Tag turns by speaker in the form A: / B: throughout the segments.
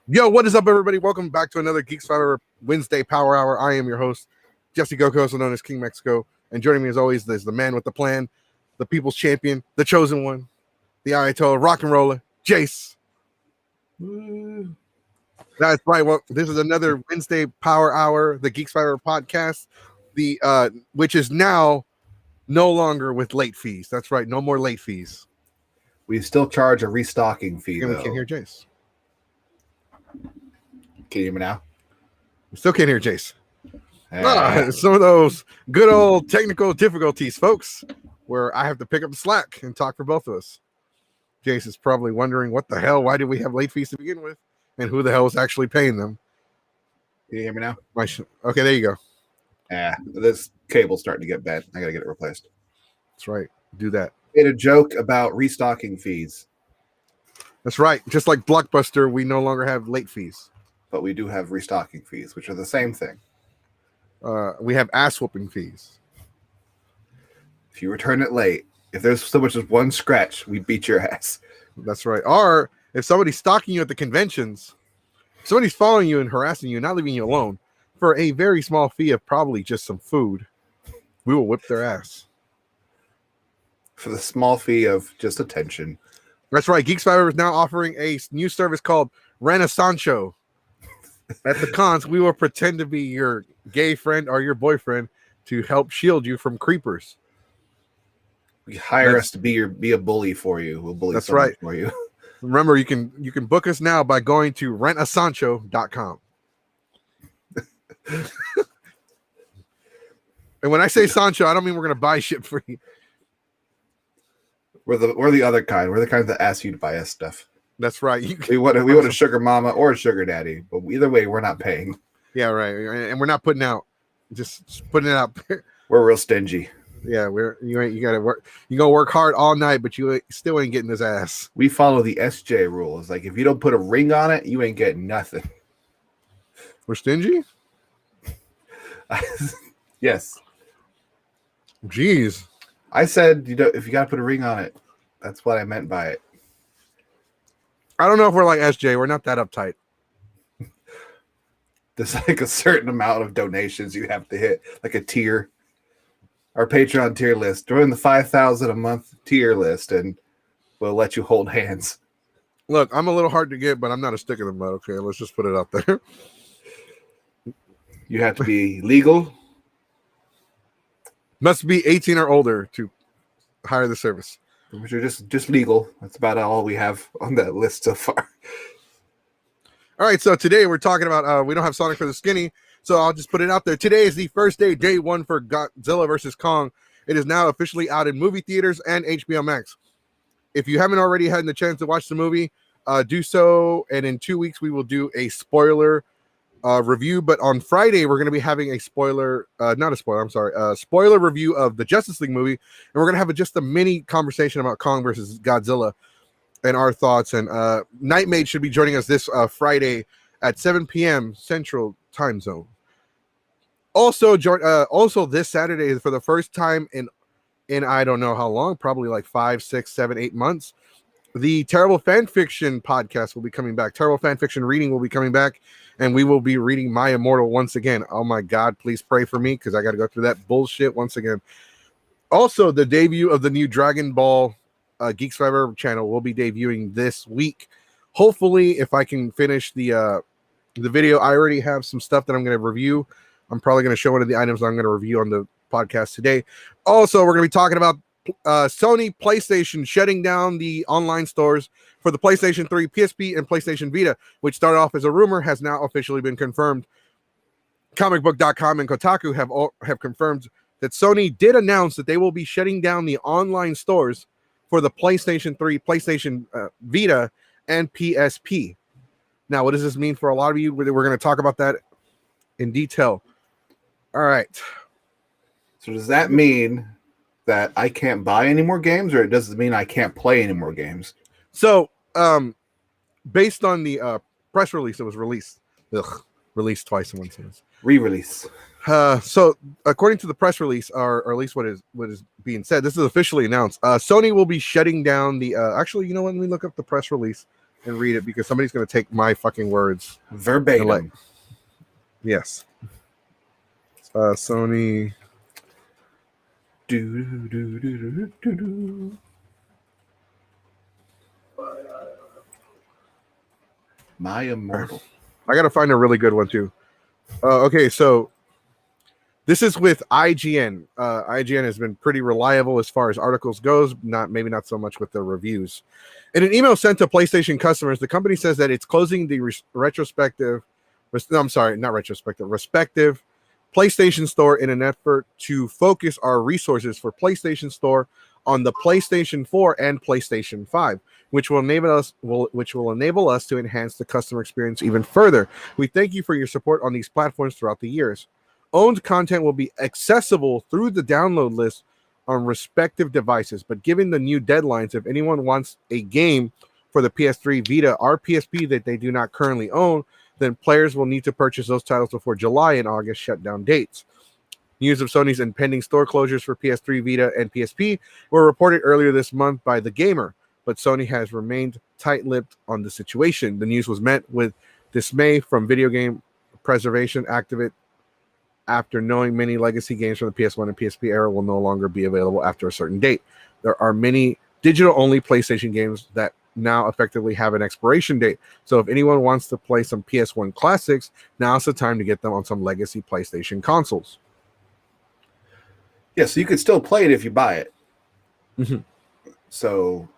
A: Yo, what is up, everybody? Welcome back to another Geeks Fiber Wednesday Power Hour. I am your host, Jesse Goko, also known as King Mexico. And joining me, as always, is the man with the plan, the people's champion, the chosen one, the Ayatollah rock and roller, Jace. That's right. Well, this is another Wednesday Power Hour, the Geeks Fiber podcast, which is now no longer with late fees. That's right. No more late fees.
B: We still charge a restocking fee,
A: We
B: though.
A: can't hear Jace.
B: Can you hear me now?
A: We still can't hear Jace. Some of those good old technical difficulties, folks, where I have to pick up the slack and talk for both of us. Jace is probably wondering, what the hell? Why did we have late fees to begin with? And who the hell is actually paying them?
B: Can you hear me now?
A: Okay, there you go.
B: This cable's starting to get bad. I got to get it replaced.
A: That's right. Do that.
B: Made a joke about restocking fees.
A: That's right. Just like Blockbuster, we no longer have late fees.
B: But we do have restocking fees, which are the same thing.
A: We have ass-whooping fees.
B: If you return it late, if there's so much as one scratch, we beat your ass.
A: That's right. Or if somebody's stalking you at the conventions, somebody's following you and harassing you, not leaving you alone, for a very small fee of probably just some food, we will whip their ass.
B: For the small fee of just attention.
A: That's right. Geeks Fiber is now offering a new service called Renaissancho. At the cons, we will pretend to be your gay friend or your boyfriend to help shield you from creepers.
B: You hire us to be a bully for you. We'll bully
A: that's right
B: for you.
A: Remember, you can book us now by going to rentasancho.com. And when I say Sancho, I don't mean we're gonna buy shit for you.
B: We're the other kind. We're the kind that ask you to buy us stuff.
A: That's right.
B: We want a sugar mama or a sugar daddy, but either way, we're not paying.
A: Yeah, right. And we're not putting out, just putting it out there.
B: We're real stingy.
A: Yeah, you gotta work. You gonna work hard all night, but you still ain't getting his ass.
B: We follow the SJ rules. Like, if you don't put a ring on it, you ain't getting nothing.
A: We're stingy?
B: Yes.
A: Jeez.
B: I said, if you gotta put a ring on it, that's what I meant by it.
A: I don't know if we're like SJ. We're not that uptight.
B: There's like a certain amount of donations you have to hit, like a tier. Our Patreon tier list. Join the 5,000 a month tier list, and we'll let you hold hands.
A: Look, I'm a little hard to get, but I'm not a stick in the mud. Okay, let's just put it out there.
B: You have to be legal.
A: Must be 18 or older to hire the service.
B: Which are just legal. That's about all we have on that list so far.
A: All right, so today we're talking about we don't have Sonic for the Skinny, so I'll just put it out there. Today is the first day one for Godzilla vs. Kong. It is now officially out in movie theaters and HBO Max. If you haven't already had the chance to watch the movie, do so, and in 2 weeks we will do a spoiler review. But on Friday we're going to be having a spoiler review of the Justice League movie, and we're going to have just a mini conversation about Kong versus Godzilla and our thoughts. And Nightmate should be joining us this Friday at 7 p.m. Central Time Zone. Also this Saturday, for the first time in I don't know how long, probably like 5, 6, 7, 8 months, the Terrible Fan Fiction podcast will be coming back. Terrible Fan Fiction reading will be coming back, and we will be reading My Immortal once again. Oh my God, please pray for me, because I got to go through that bullshit once again. Also, the debut of the new Dragon Ball Geeks Fiber channel will be debuting this week. Hopefully, if I can finish the video, I already have some stuff that I'm going to review. I'm probably going to show one of the items I'm going to review on the podcast today. Also, we're going to be talking about Sony PlayStation shutting down the online stores for the PlayStation 3, PSP, and PlayStation Vita, which started off as a rumor, has now officially been confirmed. Comicbook.com and Kotaku have confirmed that Sony did announce that they will be shutting down the online stores for the PlayStation 3, PlayStation Vita, and PSP. Now, what does this mean for a lot of you? We're going to talk about that in detail. All right.
B: So does that mean that I can't buy any more games, or does it mean I can't play any more games?
A: So, based on the press release that was released twice in one sentence.
B: Re-release.
A: So, according to the press release, or at least what is being said, this is officially announced. Sony will be shutting down the. Actually, you know what? Let me look up the press release and read it because somebody's going to take my fucking words
B: verbatim.
A: Yes. Sony.
B: My immortal.
A: I got to find a really good one too. Okay, so this is with IGN. IGN has been pretty reliable as far as articles goes, maybe not so much with the reviews. In an email sent to PlayStation customers, the company says that it's closing the respective PlayStation Store in an effort to focus our resources for PlayStation Store on the PlayStation 4 and PlayStation 5, which will enable us to enhance the customer experience even further. We thank you for your support on these platforms throughout the years. Owned content will be accessible through the download list on respective devices, but given the new deadlines, if anyone wants a game for the PS3, Vita, or PSP that they do not currently own, then players will need to purchase those titles before July and August shutdown dates. News of Sony's impending store closures for PS3, Vita, and PSP were reported earlier this month by The Gamer, but Sony has remained tight-lipped on the situation. The news was met with dismay from video game preservation activists after knowing many legacy games from the PS1 and PSP era will no longer be available after a certain date. There are many digital-only PlayStation games that now effectively have an expiration date. So if anyone wants to play some PS1 classics, now's the time to get them on some legacy PlayStation consoles.
B: Yeah, so you could still play it if you buy it.
A: Mm-hmm.
B: So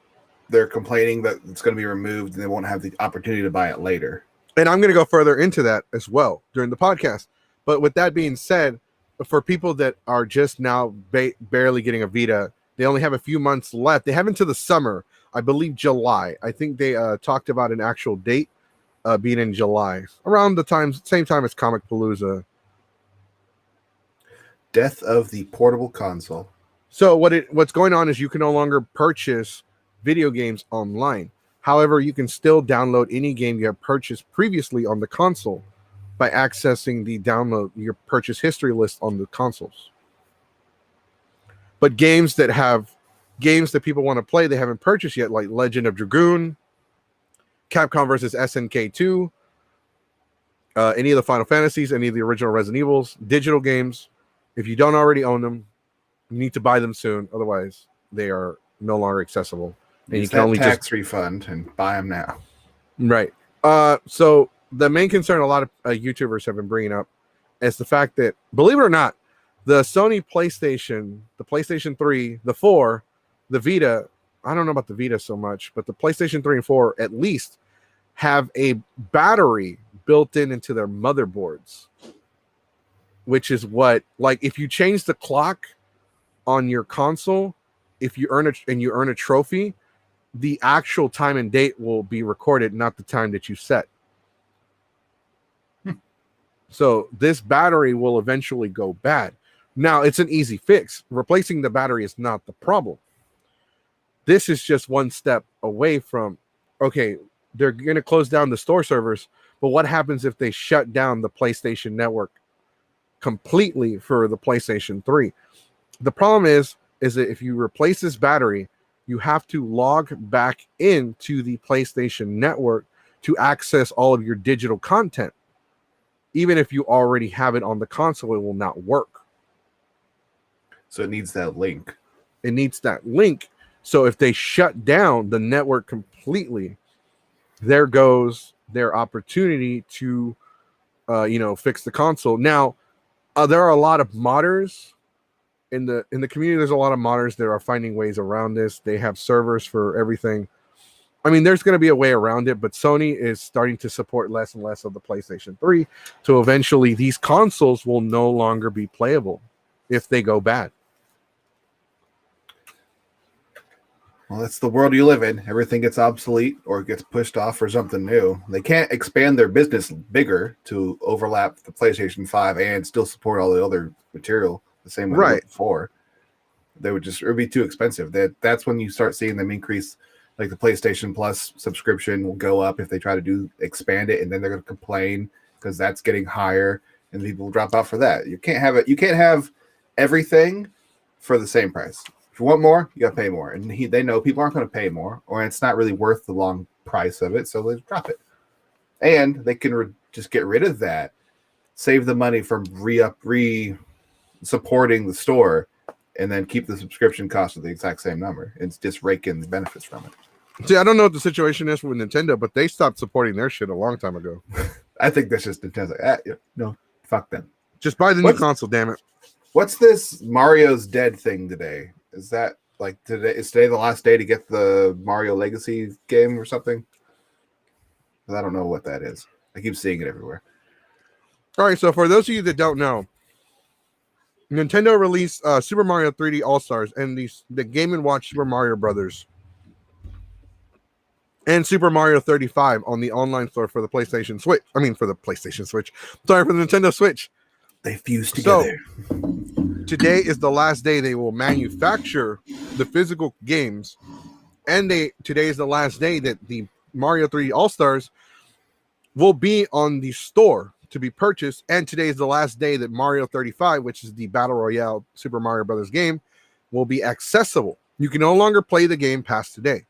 B: they're complaining that it's going to be removed and they won't have the opportunity to buy it later.
A: And I'm going to go further into that as well during the podcast. But with that being said, for people that are just now barely getting a Vita, they only have a few months left. They have until the summer, I believe July. I think they talked about an actual date being in July, around the same time as Comic Palooza.
B: Death of the portable console.
A: So what's going on is you can no longer purchase video games online. However, you can still download any game you have purchased previously on the console by accessing your purchase history list on the consoles. But games that people want to play they haven't purchased yet, like Legend of Dragoon, Capcom versus SNK 2, any of the Final Fantasies, any of the original Resident Evils, digital games, if you don't already own them, you need to buy them soon. Otherwise, they are no longer accessible. And
B: you can only tax refund and buy them now.
A: Right. So the main concern a lot of YouTubers have been bringing up is the fact that, believe it or not, the Sony PlayStation, the PlayStation 3, the 4, the Vita, I don't know about the Vita so much, but the PlayStation 3 and 4 at least have a battery built into their motherboards, which is what, like, if you change the clock on your console, if you earn a trophy, the actual time and date will be recorded, not the time that you set. So this battery will eventually go bad. Now, it's an easy fix. Replacing the battery is not the problem. This is just one step away from, okay, they're going to close down the store servers, but what happens if they shut down the PlayStation Network completely for the PlayStation 3? The problem is that if you replace this battery, you have to log back into the PlayStation Network to access all of your digital content. Even if you already have it on the console, it will not work.
B: So it needs that link.
A: It needs that link. So if they shut down the network completely, there goes their opportunity to, fix the console. Now, there are a lot of modders in the community. There's a lot of modders that are finding ways around this. They have servers for everything. I mean, there's going to be a way around it, but Sony is starting to support less and less of the PlayStation 3. So eventually these consoles will no longer be playable if they go bad.
B: Well, that's the world you live in. Everything gets obsolete or gets pushed off for something new. They can't expand their business bigger to overlap the PlayStation 5 and still support all the other material the same way they did before. It would be too expensive. That's when you start seeing them increase. Like the PlayStation Plus subscription will go up if they try to expand it, and then they're going to complain because that's getting higher, and people will drop out for that. You can't have it. You can't have everything for the same price. If you want more, you got to pay more. And they know people aren't going to pay more, or it's not really worth the long price of it, so they drop it. And they can just get rid of that, save the money from supporting the store, and then keep the subscription cost of the exact same number and just rake in the benefits from it.
A: See, I don't know what the situation is with Nintendo, but they stopped supporting their shit a long time ago.
B: I think that's just Nintendo. No, fuck them.
A: Just buy the new console, damn it.
B: What's this Mario's Dead thing today? Is that like today? Is today the last day to get the Mario Legacy game or something? I don't know what that is. I keep seeing it everywhere.
A: All right, so for those of you that don't know, Nintendo released Super Mario 3D All-Stars and the Game & Watch Super Mario Brothers and Super Mario 35 on the online store for the PlayStation Switch. I mean, for the PlayStation Switch. Sorry, for the Nintendo Switch.
B: They fused together.
A: So, today is the last day they will manufacture the physical games, and today is the last day that the Mario 3D All-Stars will be on the store to be purchased, and today is the last day that Mario 35, which is the Battle Royale Super Mario Brothers game, will be accessible. You can no longer play the game past today,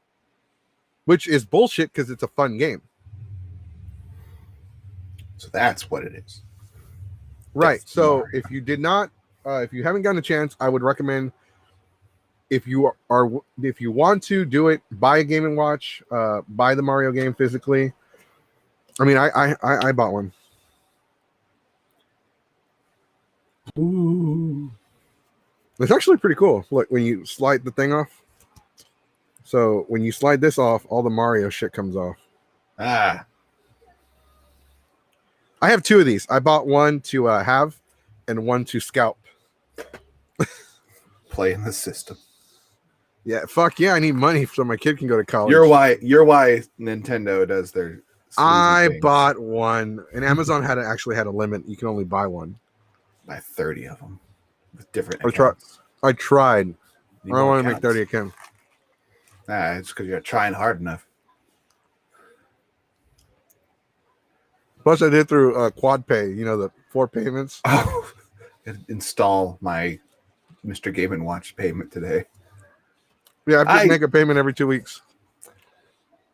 A: which is bullshit because it's a fun game.
B: So that's what it is.
A: Right.
B: That's
A: so
B: Mario.
A: if you haven't gotten a chance, I would recommend, if you want to do it, buy a Game & Watch, buy the Mario game physically. I mean, I bought one.
B: Ooh.
A: It's actually pretty cool. Look, when you slide the thing off. So when you slide this off, all the Mario shit comes off.
B: I
A: have two of these. I bought one to have and one to scalp.
B: Play in the system.
A: Yeah, fuck yeah, I need money so my kid can go to college.
B: You're why Nintendo does their
A: I bought one, and Amazon actually had a limit. You can only buy one.
B: Buy 30 of them with different
A: accounts. I tried. I don't want to make 30 accounts.
B: It's because you're trying hard enough.
A: Plus, I did through Quad Pay. You know, the 4 payments.
B: Oh, install my Mr. Game & Watch payment today.
A: Yeah, I just make a payment every 2 weeks.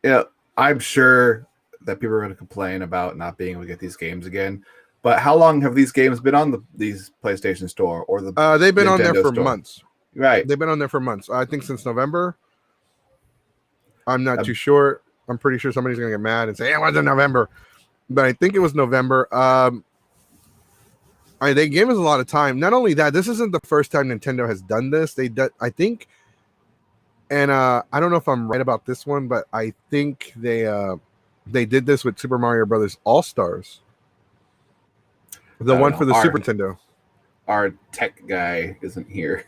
B: Yeah, I'm sure that people are going to complain about not being able to get these games again. But how long have these games been on these PlayStation Store or the?
A: They've been
B: Nintendo
A: on there for
B: store?
A: months.
B: Right.
A: They've been on there for months. I think since November. I'm not too sure. I'm pretty sure somebody's going to get mad and say, "It wasn't November," but I think it was November. They gave us a lot of time. Not only that, this isn't the first time Nintendo has done this. I think, and I don't know if I'm right about this one, but I think they did this with Super Mario Brothers All-Stars. The one for the Super Nintendo.
B: Our tech guy isn't here.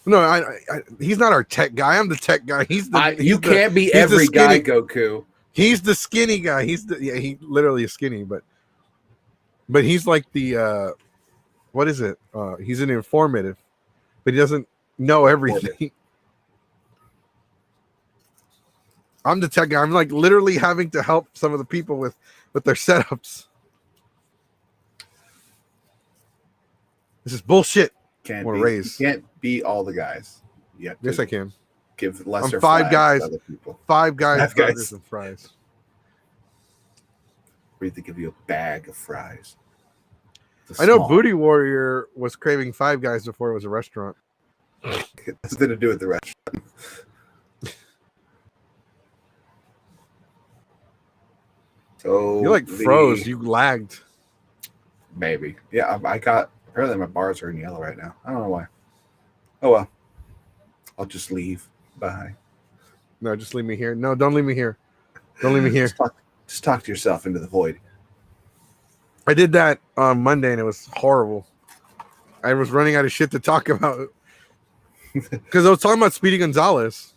A: No, he's not our tech guy. I'm the tech guy.
B: You can't be every guy, Goku.
A: He's the skinny guy. He literally is skinny, but he's like the what is it? He's an informative, but he doesn't know everything. I'm the tech guy. I'm like literally having to help some of the people with their setups. This is bullshit.
B: You can't be all the guys.
A: Yes, I can.
B: Give lesser.
A: I'm 5 guys.
B: To other people.
A: 5 guys.
B: Burgers
A: and fries.
B: We have to give you a bag of fries.
A: I know Booty Warrior was craving 5 guys before it was a restaurant.
B: It has nothing to do with the restaurant. So
A: you like froze. You lagged.
B: Maybe. Yeah, I got. Apparently my bars are in yellow right now. I don't know why. Oh well. I'll just leave. Bye.
A: No, just leave me here. No, don't leave me here. Don't leave me here.
B: Just talk to yourself into the void.
A: I did that on Monday and it was horrible. I was running out of shit to talk about. Because I was talking about Speedy Gonzalez.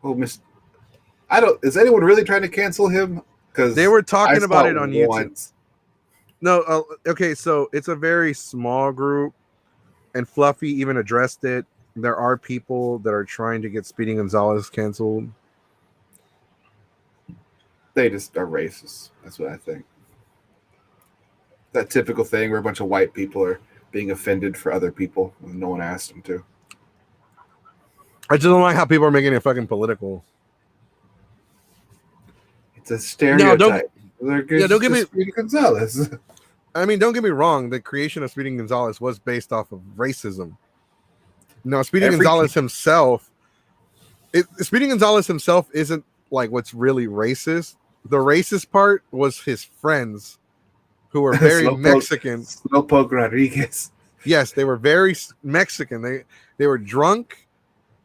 B: Oh, is anyone really trying to cancel him? Because
A: they were talking about it on YouTube.
B: Once.
A: No, okay, so it's a very small group, and Fluffy even addressed it. There are people that are trying to get Speedy Gonzalez canceled.
B: They just are racist. That's what I think. That typical thing where a bunch of white people are being offended for other people when no one asked them to.
A: I just don't like how people are making it fucking political.
B: It's a stereotype.
A: Don't give me
B: Speedy Gonzalez.
A: I mean, don't get me wrong. The creation of Speedy Gonzalez was based off of racism. No, Speedy Gonzalez himself isn't like what's really racist. The racist part was his friends who were very Mexican.
B: Slowpoke Rodriguez.
A: Yes, they were very Mexican. They were drunk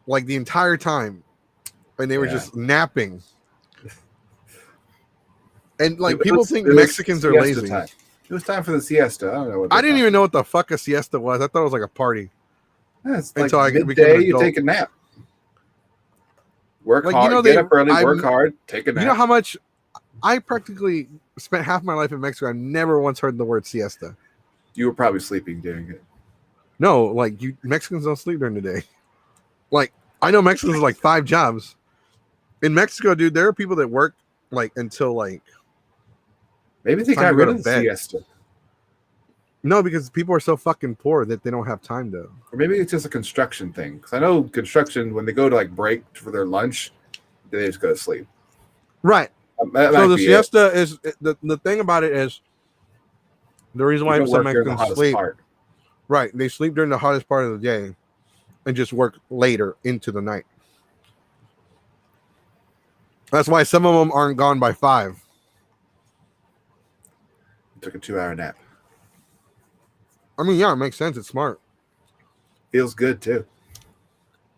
A: like the entire time, and they were just napping. And like people think Mexicans are lazy.
B: Time. It was time for the siesta. I don't know what.
A: I didn't even know what the fuck a siesta was. I thought it was like a party.
B: Yeah, it's like midday, you take a nap. Work hard, get up early, work hard, take a nap.
A: You know how much I practically spent half my life in Mexico. I've never once heard the word siesta.
B: You were probably sleeping during it.
A: No, like Mexicans don't sleep during the day. Like I know Mexicans have like 5 jobs. In Mexico, dude, there are people that work like until like
B: maybe they got rid of the siesta.
A: No, because people are so fucking poor that they don't have time to.
B: Or maybe it's just a construction thing. Because I know construction, when they go to like break for their lunch, they just go to sleep.
A: Right. So the siesta is the thing about it is the reason why some Mexicans sleep. Right. They sleep during the hottest part of the day and just work later into the night. That's why some of them aren't gone by 5.
B: Took a 2-hour nap.
A: I mean, yeah, it makes sense. It's smart.
B: Feels good too.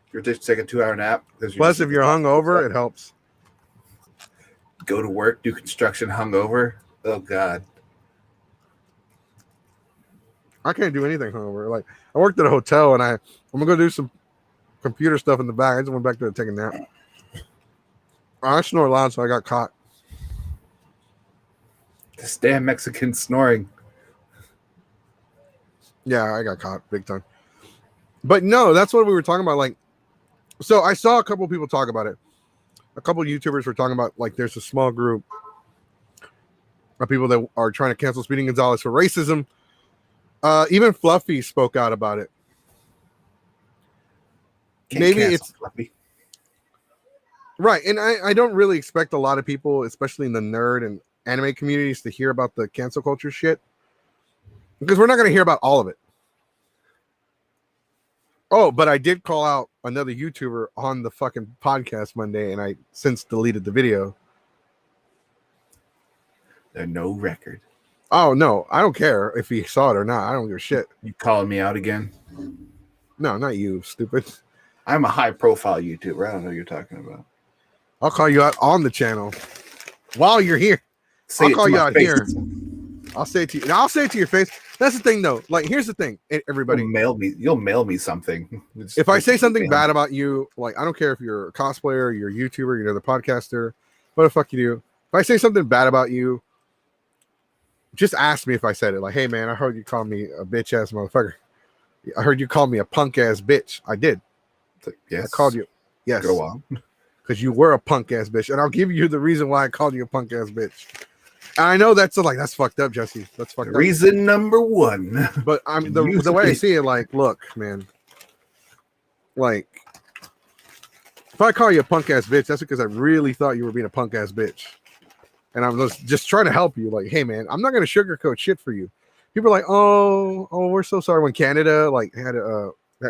B: If you're just taking a 2-hour nap.
A: Plus, if you're hungover, it helps.
B: Go to work, do construction hungover. Oh God.
A: I can't do anything hungover. Like I worked at a hotel and I'm gonna go do some computer stuff in the back. I just went back there to take a nap. I snore loud, so I got caught.
B: This damn Mexican snoring.
A: Yeah, I got caught big time. But no, that's what we were talking about. Like, so I saw a couple of people talk about it. A couple of YouTubers were talking about like there's a small group of people that are trying to cancel Speedy Gonzalez for racism. Even Fluffy spoke out about it. Maybe it's Fluffy. Right, and I don't really expect a lot of people, especially in the nerd and anime communities, to hear about the cancel culture shit. Because we're not going to hear about all of it. Oh, but I did call out another YouTuber on the fucking podcast Monday, and I since deleted the video.
B: There's no record.
A: Oh, no. I don't care if he saw it or not. I don't give a shit.
B: You calling me out again?
A: No, not you, stupid.
B: I'm a high-profile YouTuber. I don't know what you're talking about.
A: I'll call you out on the channel while you're here. I'll call you out here. I'll say it to you. And I'll say it to your face. That's the thing, though. Like, here's the thing, everybody.
B: You'll mail me something.
A: If I say something bad about you, like, I don't care if you're a cosplayer, you're a YouTuber, you're the podcaster, what the fuck you do. If I say something bad about you, just ask me if I said it. Like, hey, man, I heard you call me a bitch-ass motherfucker. I heard you call me a punk-ass bitch. I did.
B: Like, yes.
A: I called you. Yes.
B: Go on.
A: Because you were a punk-ass bitch. And I'll give you the reason why I called you a punk-ass bitch. And I know that's fucked up, Jesse. That's fucked up.
B: Reason number 1.
A: But I'm the way I see it, like, look, man. Like, if I call you a punk-ass bitch, that's because I really thought you were being a punk-ass bitch. And I'm just trying to help you. Like, hey, man, I'm not going to sugarcoat shit for you. People are like, oh, we're so sorry. When Canada, like, had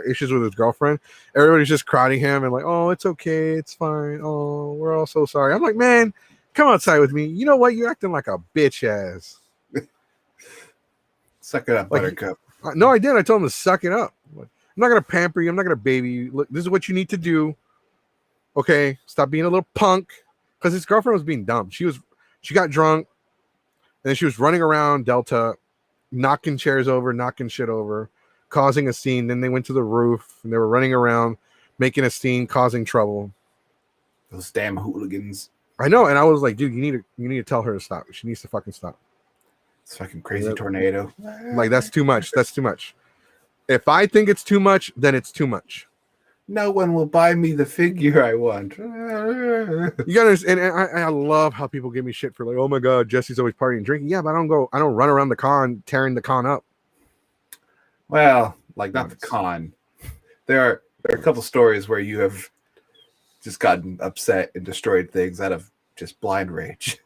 A: issues with his girlfriend, everybody's just crowding him and like, oh, it's okay. It's fine. Oh, we're all so sorry. I'm like, man, come outside with me. You know what? You're acting like a bitch ass.
B: Suck it up, like, Buttercup.
A: No, I did. I told him to suck it up. I'm not going to pamper you. I'm not going to baby you. Look, this is what you need to do. Okay? Stop being a little punk. Because his girlfriend was being dumb. She got drunk, and then she was running around Delta, knocking chairs over, knocking shit over, causing a scene. Then they went to the roof, and they were running around, making a scene, causing trouble.
B: Those damn hooligans.
A: I know, and I was like, dude, you need to tell her to stop. She needs to fucking stop.
B: It's fucking crazy tornado.
A: Like, that's too much. That's too much. If I think it's too much, then it's too much.
B: No one will buy me the figure I want.
A: You gotta understand, and I love how people give me shit for like, oh my god, Jesse's always partying and drinking. Yeah, but I don't run around the con tearing the con up.
B: Well, like not the con. There are There are a couple stories where you have just gotten upset and destroyed things out of just blind rage.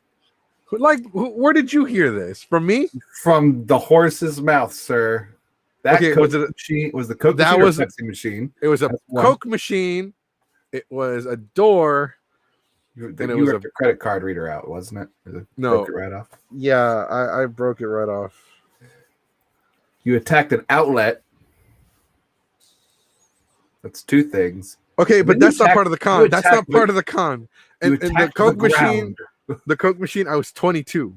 A: Like, where did you hear this? From me?
B: From the horse's mouth, sir. That
A: Okay,
B: Coke machine was the Coke
A: that
B: machine
A: was
B: or Pepsi machine.
A: It was a Coke machine. It was a door.
B: You ripped a credit card reader out, wasn't it?
A: No.
B: Broke it right off.
A: Yeah, I broke it right off.
B: You attacked an outlet. That's two things.
A: Okay, but that's not part of the con. That's not part of the con. And the Coke machine, I was 22.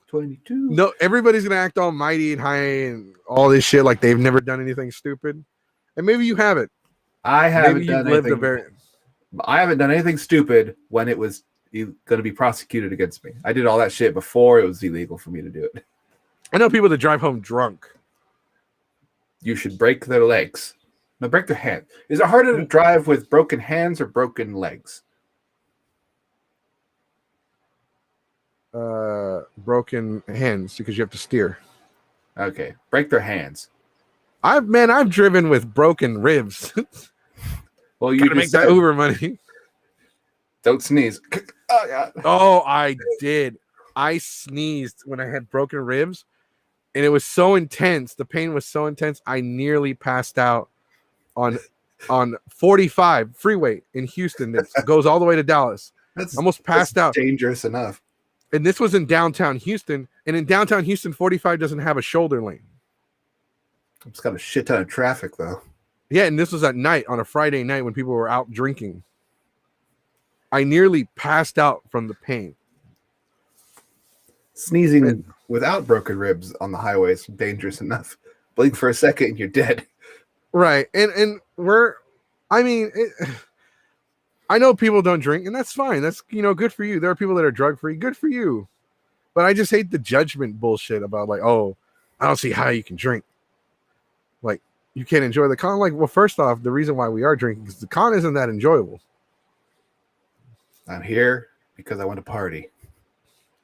B: 22.
A: No, everybody's gonna act all mighty and high and all this shit like they've never done anything stupid. And maybe you haven't.
B: I haven't done anything. I haven't done anything stupid when it was going to be prosecuted against me. I did all that shit before it was illegal for me to do it.
A: I know people that drive home drunk.
B: You should break their legs. No, break their hand. Is it harder to drive with broken hands or broken legs?
A: Broken hands because you have to steer.
B: Okay, break their hands.
A: I've driven with broken ribs.
B: Well, you
A: make that Uber money.
B: Don't sneeze. Oh, yeah.
A: Oh, I did. I sneezed when I had broken ribs, and it was so intense. The pain was so intense. I nearly passed out on 45 freeway in Houston. That goes all the way to Dallas.
B: That's
A: almost passed out.
B: Dangerous enough.
A: And this was in downtown Houston. And in downtown Houston, 45 doesn't have a shoulder lane.
B: It's got a shit ton of traffic, though.
A: Yeah, and this was at night, on a Friday night when people were out drinking. I nearly passed out from the pain.
B: Sneezing without broken ribs on the highway is dangerous enough. Blink for a second and you're dead.
A: Right. And I know people don't drink, and that's fine. That's, good for you. There are people that are drug-free. Good for you. But I just hate the judgment bullshit about, like, oh, I don't see how you can drink. Like, you can't enjoy the con. Like, well, first off, the reason why we are drinking is the con isn't that enjoyable.
B: I'm here because I want to party.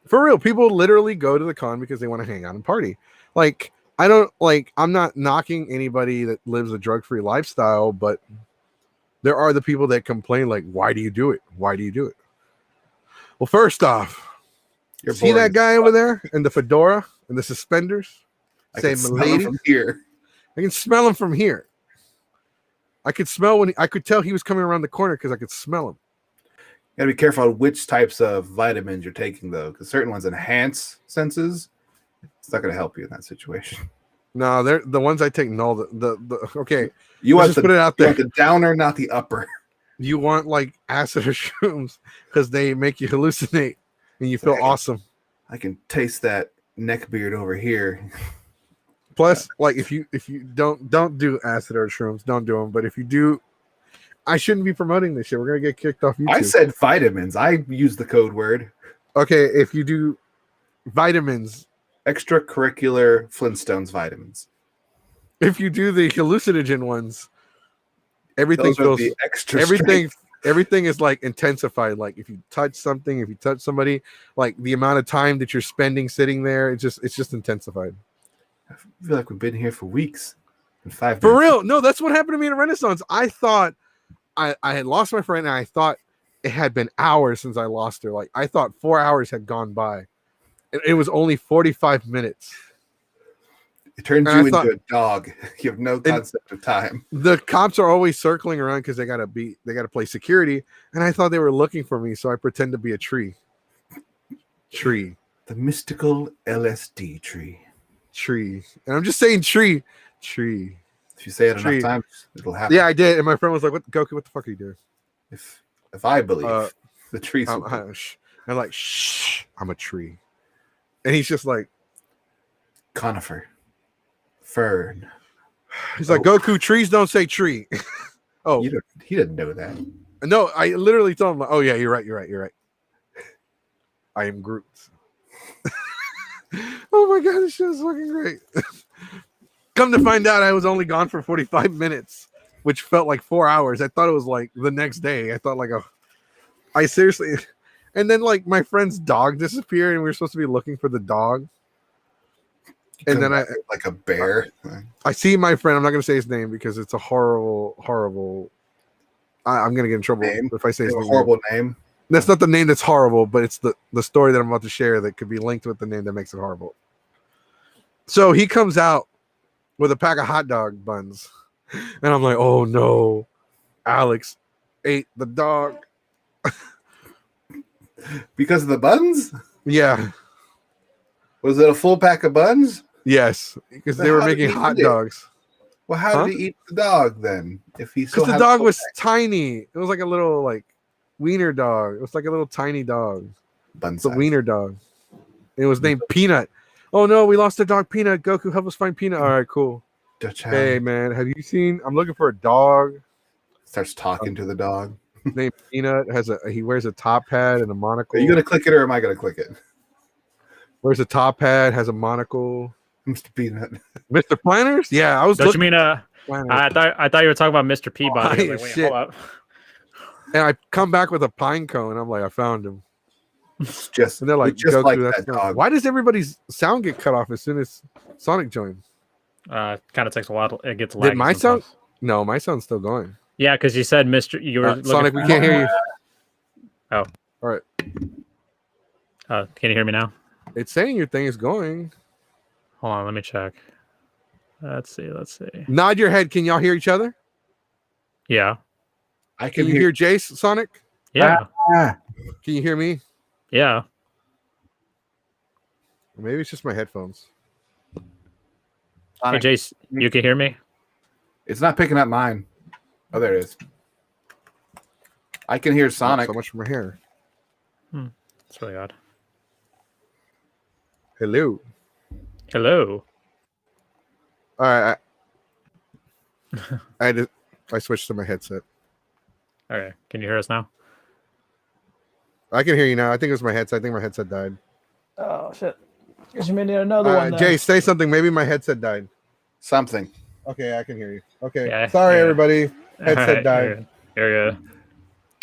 A: For real, people literally go to the con because they want to hang out and party. Like, I'm not knocking anybody that lives a drug-free lifestyle, but there are the people that complain, like, why do you do it? Why do you do it? Well, first off, see that guy over there in the fedora and the suspenders?
B: I can smell him from here.
A: I can smell him from here. I could smell I could tell he was coming around the corner because I could smell him.
B: You gotta be careful on which types of vitamins you're taking, though, because certain ones enhance senses. It's not gonna help you in that situation.
A: No, they're the ones I take. No, okay.
B: You want
A: to put it out there.
B: You want the downer, not the upper.
A: You want like acid or shrooms because they make you hallucinate and you feel awesome.
B: I can taste that neck beard over here.
A: Plus, like if you don't do acid or shrooms, don't do them. But if you do, I shouldn't be promoting this shit. We're gonna get kicked off YouTube.
B: I said vitamins. I used the code word.
A: Okay, if you do vitamins,
B: extracurricular Flintstones vitamins.
A: If you do the hallucinogen ones, everything feels everything is like intensified. Like if you touch something, if you touch somebody, like the amount of time that you're spending sitting there, it's just intensified.
B: I feel like we've been here for weeks. In 5 minutes.
A: For real. No, that's what happened to me in Renaissance. I thought I had lost my friend, and I thought it had been hours since I lost her. Like I thought 4 hours had gone by. It was only 45 minutes.
B: It turns you into a dog. You have no concept of time.
A: The cops are always circling around because they gotta play security. And I thought they were looking for me, so I pretend to be a tree. Tree.
B: The mystical LSD tree.
A: Tree. And I'm just saying tree. Tree.
B: If you say it enough times, it'll happen.
A: Yeah, I did. And my friend was like, "What, Goku? What the fuck are you doing?"
B: If I believe the trees.
A: I'm like, shh, I'm a tree. And he's just like,
B: conifer, fern.
A: He's like, Goku, trees don't say tree. Oh,
B: he didn't know that.
A: No, I literally told him, like, oh yeah, you're right. I am Groot. Oh my god, this shit is fucking great. Come to find out, I was only gone for 45 minutes, which felt like 4 hours. I thought it was like the next day. I thought like, I seriously. And then like my friend's dog disappeared, and we were supposed to be looking for the dog. And then
B: like a bear.
A: I see my friend. I'm not going to say his name because it's a horrible. I'm going to get in trouble if I say his name.
B: Horrible name.
A: That's not the name that's horrible, but it's the story that I'm about to share that could be linked with the name that makes it horrible. So he comes out with a pack of hot dog buns, and I'm like, oh no, Alex ate the dog.
B: Because of the buns?
A: Yeah.
B: Was it a full pack of buns?
A: Yes, because they were making hot dogs.
B: Well, how did he eat the dog then? If he
A: because the dog was tiny. It was like a little wiener dog. It was like a little tiny dog. It's a wiener dog. It was named Peanut. Oh no, we lost the dog Peanut. Goku, help us find Peanut. All right, cool. Hey man, have you seen? I'm looking for a dog.
B: Starts talking to the dog.
A: Named Peanut. He wears a top hat and a monocle.
B: Are you gonna click it or am I gonna click it?
A: Wears a top hat, has a monocle.
B: Mr. Peanut.
A: Mr. Planners? Yeah, I was.
C: Don't you mean I thought you were talking about Mr. Peabody.
A: Like, wait, hold up. And I come back with a pine cone. I'm like, I found him.
B: Just
A: and they're like,
B: just like
A: that
B: dog.
A: Why does everybody's sound get cut off as soon as Sonic joins?
C: Kind of takes a while. It gets laggy.
A: Did my sound? No, my sound's still going.
C: Yeah, because you said Mr. You were
A: Sonic. We can't hear you.
C: Oh,
A: all right.
C: Can you hear me now?
A: It's saying your thing is going.
C: Hold on, let me check. Let's see.
A: Nod your head. Can y'all hear each other?
C: Yeah.
B: I
A: can you hear Jace, Sonic?
C: Yeah.
A: Can you hear me?
C: Yeah.
A: Maybe it's just my headphones.
C: Hey, Jace, you can hear me?
B: It's not picking up mine. Oh, there it is. I can hear Sonic.
A: So much from here.
C: That's really odd.
A: Hello.
C: Hello.
A: All right. I switched to my headset.
C: Okay. Can you hear us now?
A: I can hear you now. I think it was my headset. I think my headset died.
C: Oh, shit. Guess you may need another one.
A: Jay, say something. Maybe my headset died.
B: Something.
A: Okay, I can hear you. Okay.
C: Yeah,
A: sorry, everybody. Headset died.
C: Here you go.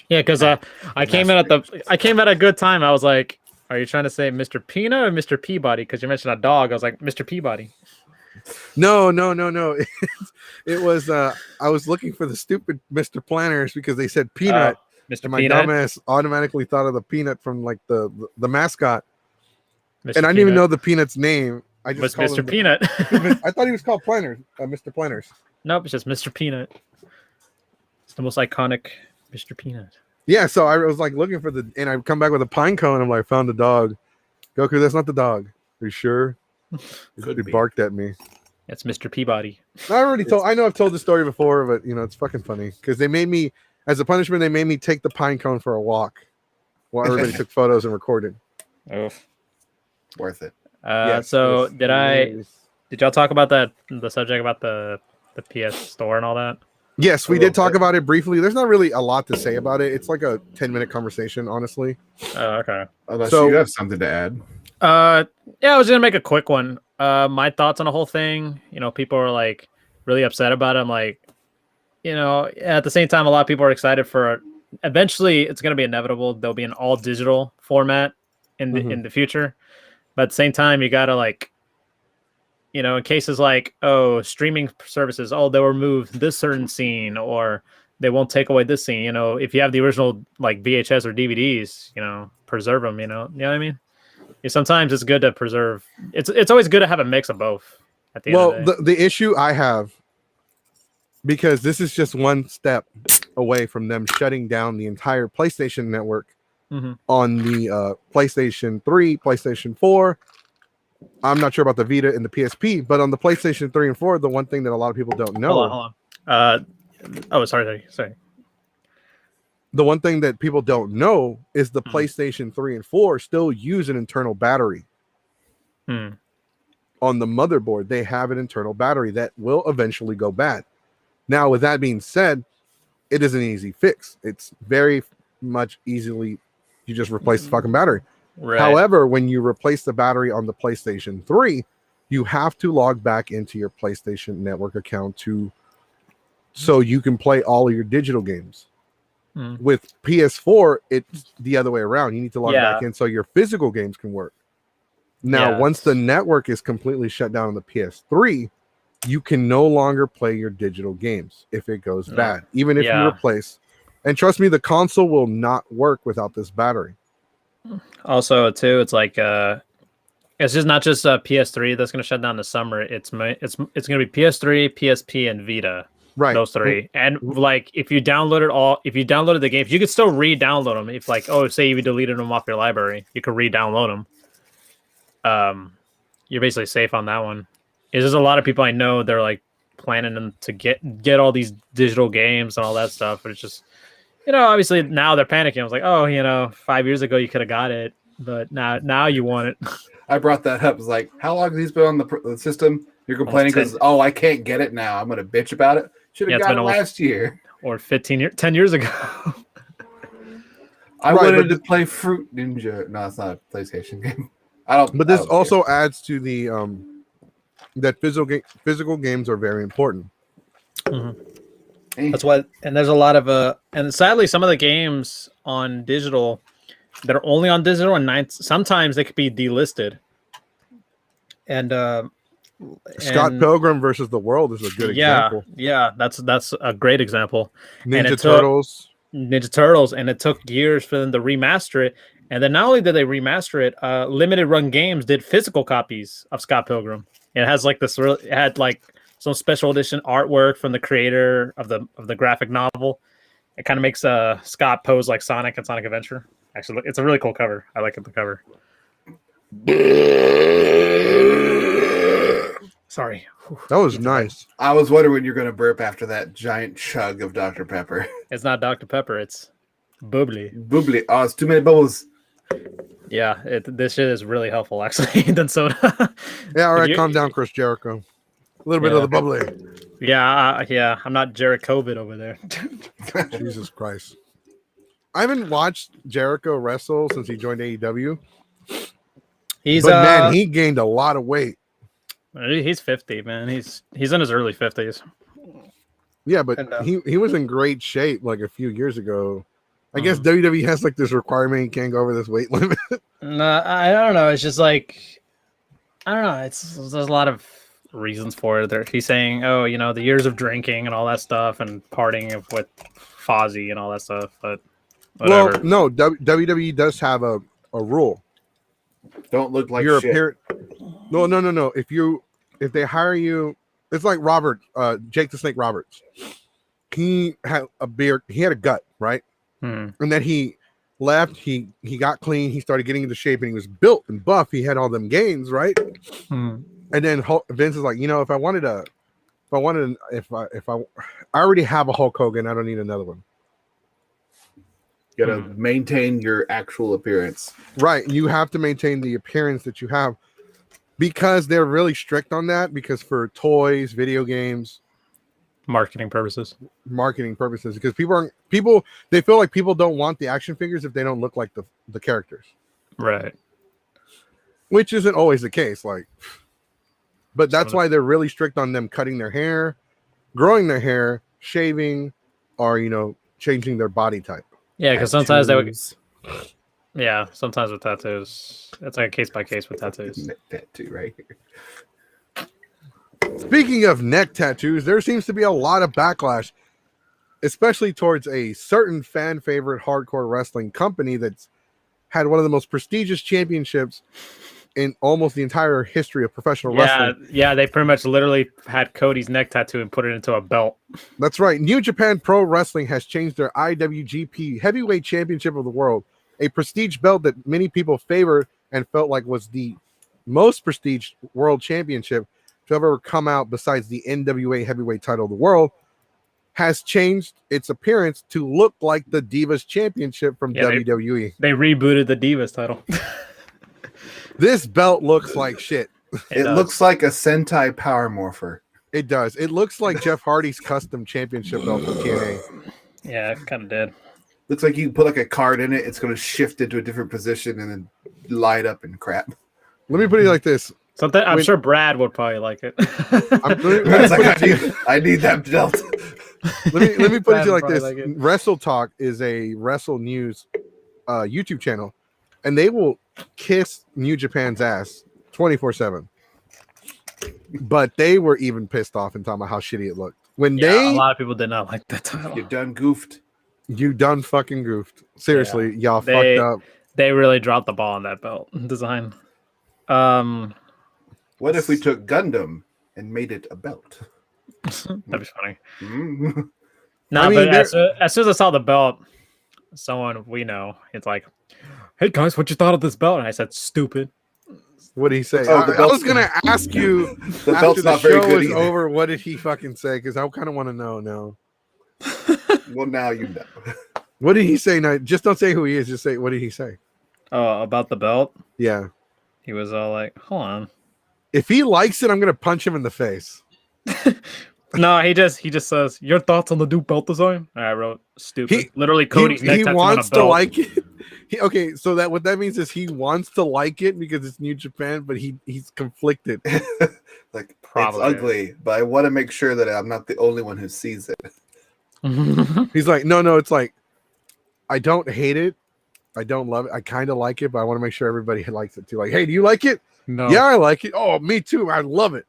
C: Yeah, because I came in at a good time. I was like, are you trying to say Mr. Peanut or Mr. Peabody? Because you mentioned a dog. I was like, Mr. Peabody.
A: No. It was I was looking for the stupid Mr. Planners because they said Peanut.
C: Mr.
A: My
C: Peanut.
A: dumbass automatically thought of the Peanut from like the mascot.
C: Mr.
A: And I didn't even know the Peanut's name. I just
C: was Mr. Peanut.
A: I thought he was called Planners, Mr. Planners.
C: Nope, it's just Mr. Peanut. It's the most iconic Mr. Peanut.
A: Yeah, so I was like looking for and I come back with a pine cone. I'm like, found the dog. Goku, that's not the dog. Are you sure? He barked at me.
C: It's Mr. Peabody.
A: I know I've told the story before, but it's fucking funny because they made me, as a punishment, they made me take the pine cone for a walk while everybody took photos and recorded.
C: Oof.
B: Worth it.
C: Yes, so did y'all talk about the subject about the PS Store and all that?
A: Yes, we did talk about it briefly. There's not really a lot to say about it. It's like a 10-minute conversation, honestly.
C: Oh, okay.
B: Unless you have something to add.
C: Yeah, I was gonna make a quick one. My thoughts on the whole thing. People are like really upset about it. I'm like, at the same time, a lot of people are excited for. Eventually, it's gonna be inevitable. There'll be an all digital format in the future. But at the same time, you gotta in cases like, streaming services, they'll remove this certain scene or they won't take away this scene. If you have the original like VHS or DVDs, preserve them. You know what I mean? Sometimes it's good to preserve. It's always good to have a mix of both. At the end of the day.
A: The issue I have, because this is just one step away from them shutting down the entire PlayStation network on the PlayStation 3, PlayStation 4. I'm not sure about the Vita and the PSP, but on the PlayStation 3 and 4, the one thing that a lot of people don't know.
C: Hold on. Sorry.
A: The one thing that people don't know is the PlayStation 3 and 4 still use an internal battery. On the motherboard, they have an internal battery that will eventually go bad. Now, with that being said, it is an easy fix. It's very much easily, you just replace the fucking battery.
C: Right.
A: However, when you replace the battery on the PlayStation 3, you have to log back into your PlayStation Network account so you can play all of your digital games. With PS4, it's the other way around. You need to log back in so your physical games can work. Now,
C: Yeah.
A: once the network is completely shut down on the PS3, you can no longer play your digital games if it goes bad, even if you
C: Yeah.
A: replace. And trust me, the console will not work without this battery.
C: Also, too, it's like it's just not just PS3 that's going to shut down this summer. It's going to be PS3, PSP, and Vita.
A: Right.
C: Those three. And like, if you downloaded the games, you could still re-download them. If like, say you deleted them off your library, you could re-download them. You're basically safe on that one. It's just a lot of people I know, they're like planning them to get all these digital games and all that stuff. But it's just, obviously now they're panicking. I was like, 5 years ago you could have got it, but now you want it.
B: I brought that up. It's like, how long has these been on the system? You're complaining because, I can't get it now. I'm going to bitch about it. Should have got it last year.
C: Or 10 years ago.
B: I wanted to play Fruit Ninja. No, it's not a PlayStation game.
A: But this also adds to the that physical games are very important.
C: Mm-hmm. That's why, and there's a lot of and sadly some of the games on digital that are only on digital and sometimes they could be delisted. And
A: Scott Pilgrim versus the World is a good example.
C: Yeah, that's a great example.
A: Ninja Turtles,
C: and it took years for them to remaster it. And then not only did they remaster it, Limited Run Games did physical copies of Scott Pilgrim. It has like this it had like some special edition artwork from the creator of the graphic novel. It kind of makes Scott pose like Sonic and Sonic Adventure. Actually, it's a really cool cover. I like the cover. Sorry.
A: That was nice.
B: I was wondering when you're going to burp after that giant chug of Dr. Pepper.
C: It's not Dr. Pepper. It's bubbly.
B: Bubbly. Oh, it's too many bubbles.
C: Yeah, this shit is really helpful, actually, than soda.
A: Yeah, all right, calm down, Chris Jericho. A little bit of the bubbly.
C: Yeah, I'm not Jericho-vid over there.
A: Jesus Christ. I haven't watched Jericho wrestle since he joined AEW. Man, he gained a lot of weight.
C: He's 50, man. He's in his early 50s.
A: Yeah, but he was in great shape like a few years ago. I guess WWE has like this requirement you can't go over this weight limit.
C: No, I don't know. It's just like, I don't know. There's a lot of reasons for it. He's saying, the years of drinking and all that stuff and partying with Fozzy and all that stuff. But whatever.
A: Well, no, WWE does have a rule.
B: Don't look like
A: you're
B: shit.
A: No. If they hire you, it's like Jake the Snake Roberts. He had a beard. He had a gut, right? And then he left. He got clean. He started getting into shape, and he was built and buff. He had all them gains, right? And then Vince is like, I already have a Hulk Hogan. I don't need another one.
B: You gotta maintain your actual appearance.
A: Right. You have to maintain the appearance that you have because they're really strict on that because for toys, video games,
C: marketing purposes,
A: because they feel like people don't want the action figures if they don't look like the characters. Right. Which isn't always the case. But that's why they're really strict on them cutting their hair, growing their hair, shaving, or, changing their body type.
C: Yeah, because sometimes they would. Yeah, sometimes with tattoos, it's like a case by case with tattoos.
B: Neck tattoo right here.
A: Speaking of neck tattoos, there seems to be a lot of backlash, especially towards a certain fan favorite hardcore wrestling company that's had one of the most prestigious championships in almost the entire history of professional wrestling.
C: Yeah, they pretty much literally had Cody's neck tattoo and put it into a belt.
A: That's right. New Japan Pro Wrestling has changed their IWGP Heavyweight Championship of the World, a prestige belt that many people favored and felt like was the most prestige world championship to ever come out besides the NWA Heavyweight title of the world, has changed its appearance to look like the Divas Championship from WWE.
C: They rebooted the Divas title.
A: This belt looks like shit.
B: It looks like a Sentai Power Morpher.
A: It does. It looks like Jeff Hardy's custom championship belt from TNA.
C: Yeah, it kind of did.
B: Looks like you can put like a card in it. It's going to shift into a different position and then light up and crap.
A: Let me put it like this.
C: I'm sure Brad would probably like it.
B: I need that belt.
A: Let me put it to you like this. Wrestle Talk is a Wrestle News YouTube channel, and they will kiss New Japan's ass 24/7. But they were even pissed off and talking about how shitty it looked. When
C: A lot of people did not like that title.
B: You done goofed.
A: You done fucking goofed. Seriously, y'all
C: They-
A: fucked up.
C: They really dropped the ball on that belt design.
B: What if we took Gundam and made it a belt?
C: That'd be funny.
B: Mm.
C: No,
A: I mean,
C: but as soon as I saw the belt, someone we know, it's like, "Hey guys, what you thought of this belt?" And I said, "Stupid."
A: What did he say?
B: Oh, the
A: I
B: belt's-
A: was gonna ask you
B: The
A: after
B: belt's
A: the
B: not very
A: show
B: good
A: was
B: either.
A: over. What did he fucking say? Because I kind of want to know now.
B: Well, now you know.
A: What did he say? No, just don't say who he is. Just say what did he say?
C: Oh, about the belt,
A: Yeah.
C: he was all like, "Hold on."
A: If he likes it, I'm gonna punch him in the face.
C: No, he just says, "Your thoughts on the new belt design?" And I wrote, "Stupid."
A: He-
C: Literally, Cody's neck
A: He
C: tattooed on a
A: wants to
C: belt.
A: like it. Okay, so that what that means is he wants to like it because it's New Japan, but he's conflicted.
B: Like,
C: Probably.
B: it's ugly, but I want to make sure that I'm not the only one who sees it.
A: He's like, no, it's like, I don't hate it. I don't love it. I kind of like it, but I want to make sure everybody likes it too. Like, hey, do you like it?
C: No.
A: Yeah, I like it. Oh, me too. I love it.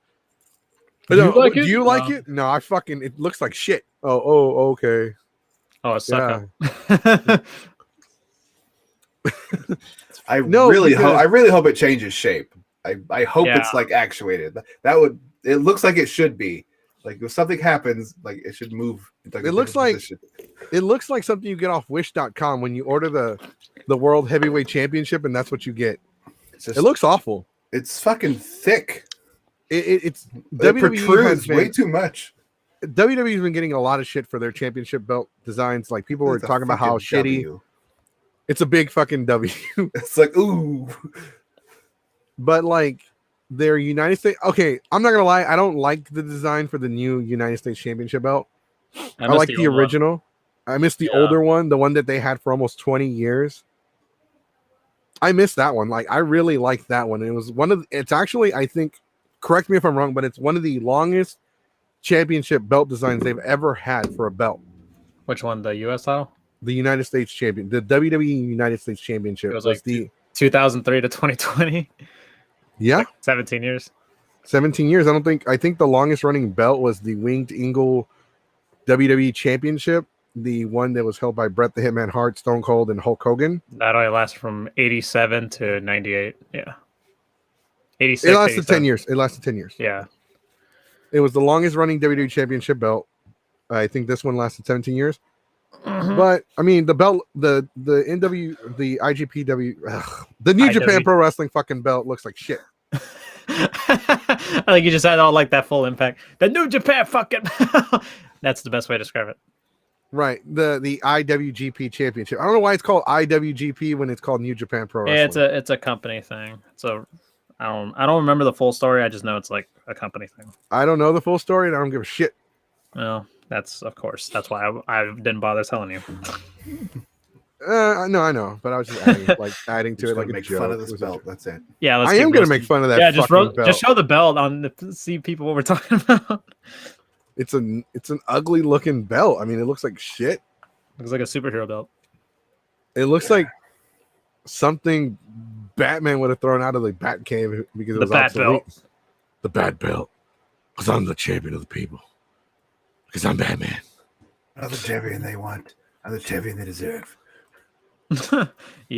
C: Do you like
A: do
C: it?
A: you like
C: No.
A: it? No, I fucking. It looks like shit. Oh, okay.
C: Oh, it sucked.
B: I
A: No,
B: really
A: because-
B: hope it changes shape. I hope it's
C: Yeah.
B: like actuated. That would. It looks like it should be. Like if something happens, like it should move. Into, like,
A: It
B: a
A: looks
B: different
A: like-
B: position.
A: It looks like something you get off Wish.com when you order the World Heavyweight Championship, and that's what you get.
B: It's just,
A: It looks awful.
B: It's fucking thick.
A: It's
B: It
A: WWE
B: protrudes
A: has
B: way
A: been,
B: too much.
A: WWE's been getting a lot of shit for their championship belt designs. Like people were
B: It's a
A: talking about how
B: fucking
A: shitty.
B: W.
A: It's a big fucking W.
B: It's like ooh.
A: But like their United States. Okay, I'm not gonna lie. I don't like the design for the new United States Championship belt. I like the
C: old one.
A: original. I miss the
C: Yeah.
A: older one, the one that they had for almost 20 years. I miss that one. Like I really liked that one. It was one of. It's actually, I think. Correct me if I'm wrong, but it's one of the longest championship belt designs they've ever had for a belt.
C: Which one? The US title?
A: The United States Champion, the WWE United States Championship
C: It was
A: was
C: like
A: the
C: 2003 to 2020.
A: yeah.
C: Like 17 years.
A: 17 years. I think the longest running belt was the Winged Eagle WWE Championship, the one that was held by Bret the Hitman Hart, Stone Cold, and Hulk Hogan.
C: That only lasted from 87 to 98. Yeah. 86.
A: It lasted
C: 87.
A: 10 years. It lasted 10 years.
C: Yeah.
A: It was the longest running WWE Championship belt. I think this one lasted 17 years.
C: Mm-hmm.
A: But I mean, the belt, the NW, the IGPW, the New
C: IW.
A: Japan Pro Wrestling fucking belt looks like shit.
C: I think you just had all like that full impact. The New Japan fucking. That's the best way to describe it.
A: Right. The IWGP Championship. I don't know why it's called IWGP when it's called New Japan Pro Wrestling.
C: Yeah, it's a company thing. So I don't remember the full story. I just know it's like a company thing.
A: I don't know the full story and I don't give a shit.
C: Well, that's of course. That's why I didn't bother telling you.
A: No, I know, but I was just adding, adding to
B: Just
A: it like
B: gonna
A: a
B: make
A: joke.
B: fun of
A: It
B: this
A: was a
B: belt.
A: joke.
B: That's it.
C: Yeah, let's
A: I
C: keep
A: am gonna
C: roasting.
A: make fun of that.
C: Yeah, just
A: fucking belt.
C: just show the belt on see people what we're talking about.
A: It's an ugly looking belt. I mean, it looks like shit.
C: Looks like a superhero belt.
A: It looks like something Batman would have thrown out of the Bat Cave because it
C: The
A: was
C: Bat
A: obsolete.
C: belt.
A: The Bat Belt. Because I'm the champion of the people. Because I'm Batman.
B: I'm the champion they want. I'm the champion they deserve.
C: You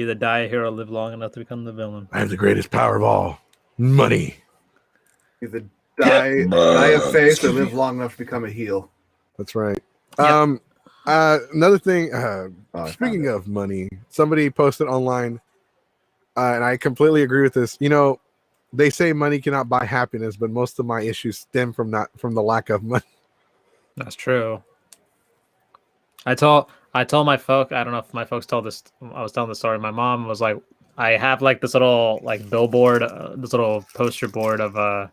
C: either die a hero or live long enough to become the villain.
A: I have the greatest power of all. Money.
B: Either die a face or live long enough to become a heel.
A: That's right.
C: Yep.
A: Another thing,
B: I
A: speaking
B: found
A: of money, somebody posted online, and I completely agree with this. You know, they say money cannot buy happiness, but most of my issues stem from the lack of money.
C: That's true. I told my folk. I don't know if my folks told this. I was telling the story. My mom was like, I have like this little like billboard, this little poster board of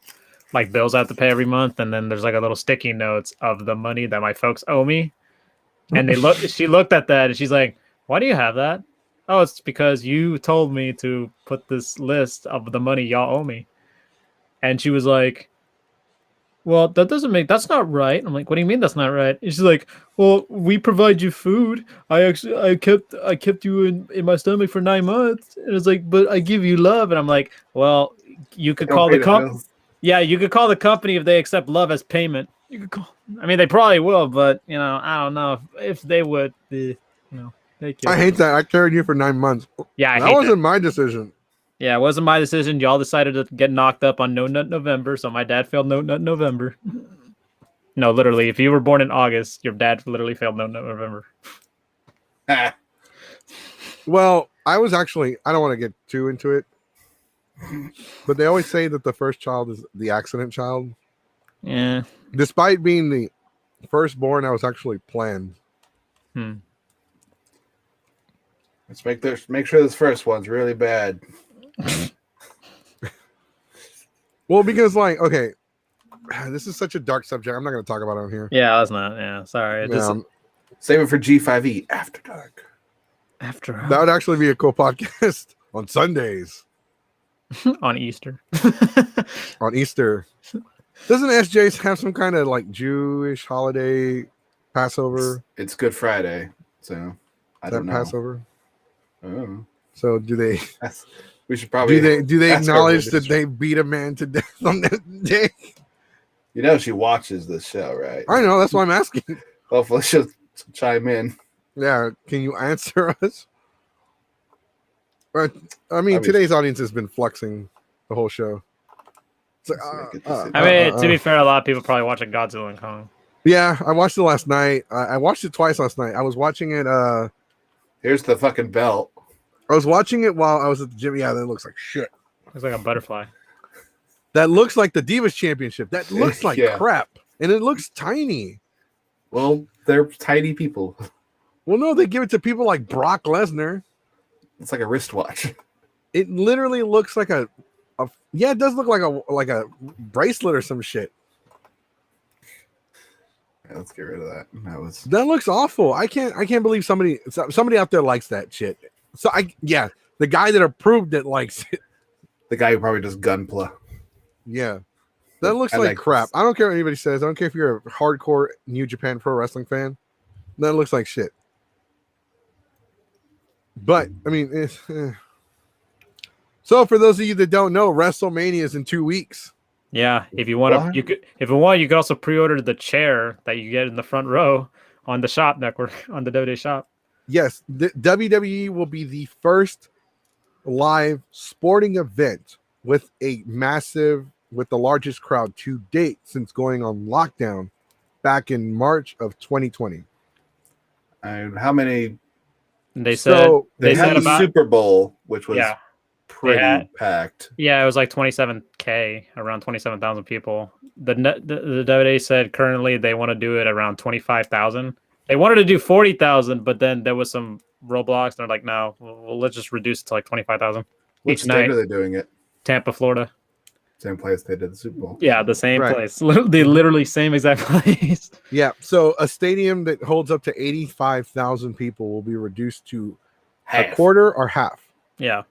C: like bills I have to pay every month, and then there's like a little sticky notes of the money that my folks owe me. And she looked at that and she's like, "Why do you have that?" "Oh, it's because you told me to put this list of the money y'all owe me." And she was like, "Well, that's not right." I'm like, "What do you mean that's not right?" And she's like, "Well, we provide you food. I kept you in my stomach for 9 months." And it's like, "But I give you love." And I'm like, "Well, you could
B: Don't
C: call
B: pay
C: the
B: the bills.
C: Yeah, you could call the company if they accept love as payment. You could call. I mean, they probably will, but I don't know if they would. They could.
A: I hate that. I carried you for 9 months.
C: Yeah, I
A: that
C: hate
A: wasn't
C: that.
A: my decision.
C: Yeah, it wasn't my decision. Y'all decided to get knocked up on No Nut November, so my dad failed No Nut November. No, literally, if you were born in August, your dad literally failed No Nut November.
A: Well, I was actually, I don't want to get too into it, but they always say that the first child is the accident child.
C: Yeah.
A: Despite being the firstborn, I was actually planned.
B: Let's make sure this first one's really bad.
A: Well, because like, okay, this is such a dark subject. I'm not going to talk about it on here.
C: Yeah, that's not. Yeah, sorry.
B: Save it for G5E After Dark.
A: That would actually be a cool podcast on Sundays.
C: On Easter.
A: On Easter. Doesn't SJ's have some kind of like Jewish holiday Passover?
B: It's Good Friday, so I don't know.
A: Passover.
B: Oh.
A: So do they?
B: We should probably.
A: Do they acknowledge that they beat a man to death on that day?
B: You know she watches this show, right?
A: I know. That's why I'm asking.
B: Hopefully she'll chime in.
A: Yeah. Can you answer us? But I mean, today's audience has been flexing the whole show. It's like,
C: I mean, to be fair, a lot of people probably watching Godzilla and Kong.
A: Yeah, I watched it last night. I watched it twice last night. I was watching it.
B: Here's the fucking belt.
A: I was watching it while I was at the gym. Yeah, that looks like shit.
C: Looks like a butterfly.
A: That looks like the Divas Championship. That looks like crap. And it looks tiny.
B: Well, they're tiny people.
A: Well, no, they give it to people like Brock Lesnar.
B: It's like a wristwatch.
A: It literally looks like a yeah, it does look like a bracelet or some shit.
B: Yeah, let's get rid of that.
A: That looks awful. I can't believe somebody out there likes that shit. So the guy that approved it likes it.
B: The guy who probably does Gunpla.
A: Yeah. That looks like crap. I don't care what anybody says. I don't care if you're a hardcore New Japan Pro Wrestling fan. That looks like shit. But I mean, so for those of you that don't know, WrestleMania is in 2 weeks.
C: Yeah, if you want to, you could also pre-order the chair that you get in the front row on the shop network on the WWE shop.
A: Yes, the WWE will be the first live sporting event with the largest crowd to date since going on lockdown back in March of 2020.
B: And how many?
C: They said
B: had
C: about
B: Super Bowl, which was pretty packed.
C: Yeah, it was like 27K, around 27,000 people. The WWE said currently they want to do it around 25,000. They wanted to do 40,000, but then there was some roadblocks. And they're like, no, let's just reduce it to like 25,000
B: each night. Are they doing it?
C: Tampa, Florida.
B: Same place they did the Super Bowl.
C: Yeah, the same place. They literally same exact place.
A: Yeah, so a stadium that holds up to 85,000 people will be reduced to a quarter or half.
C: Yeah.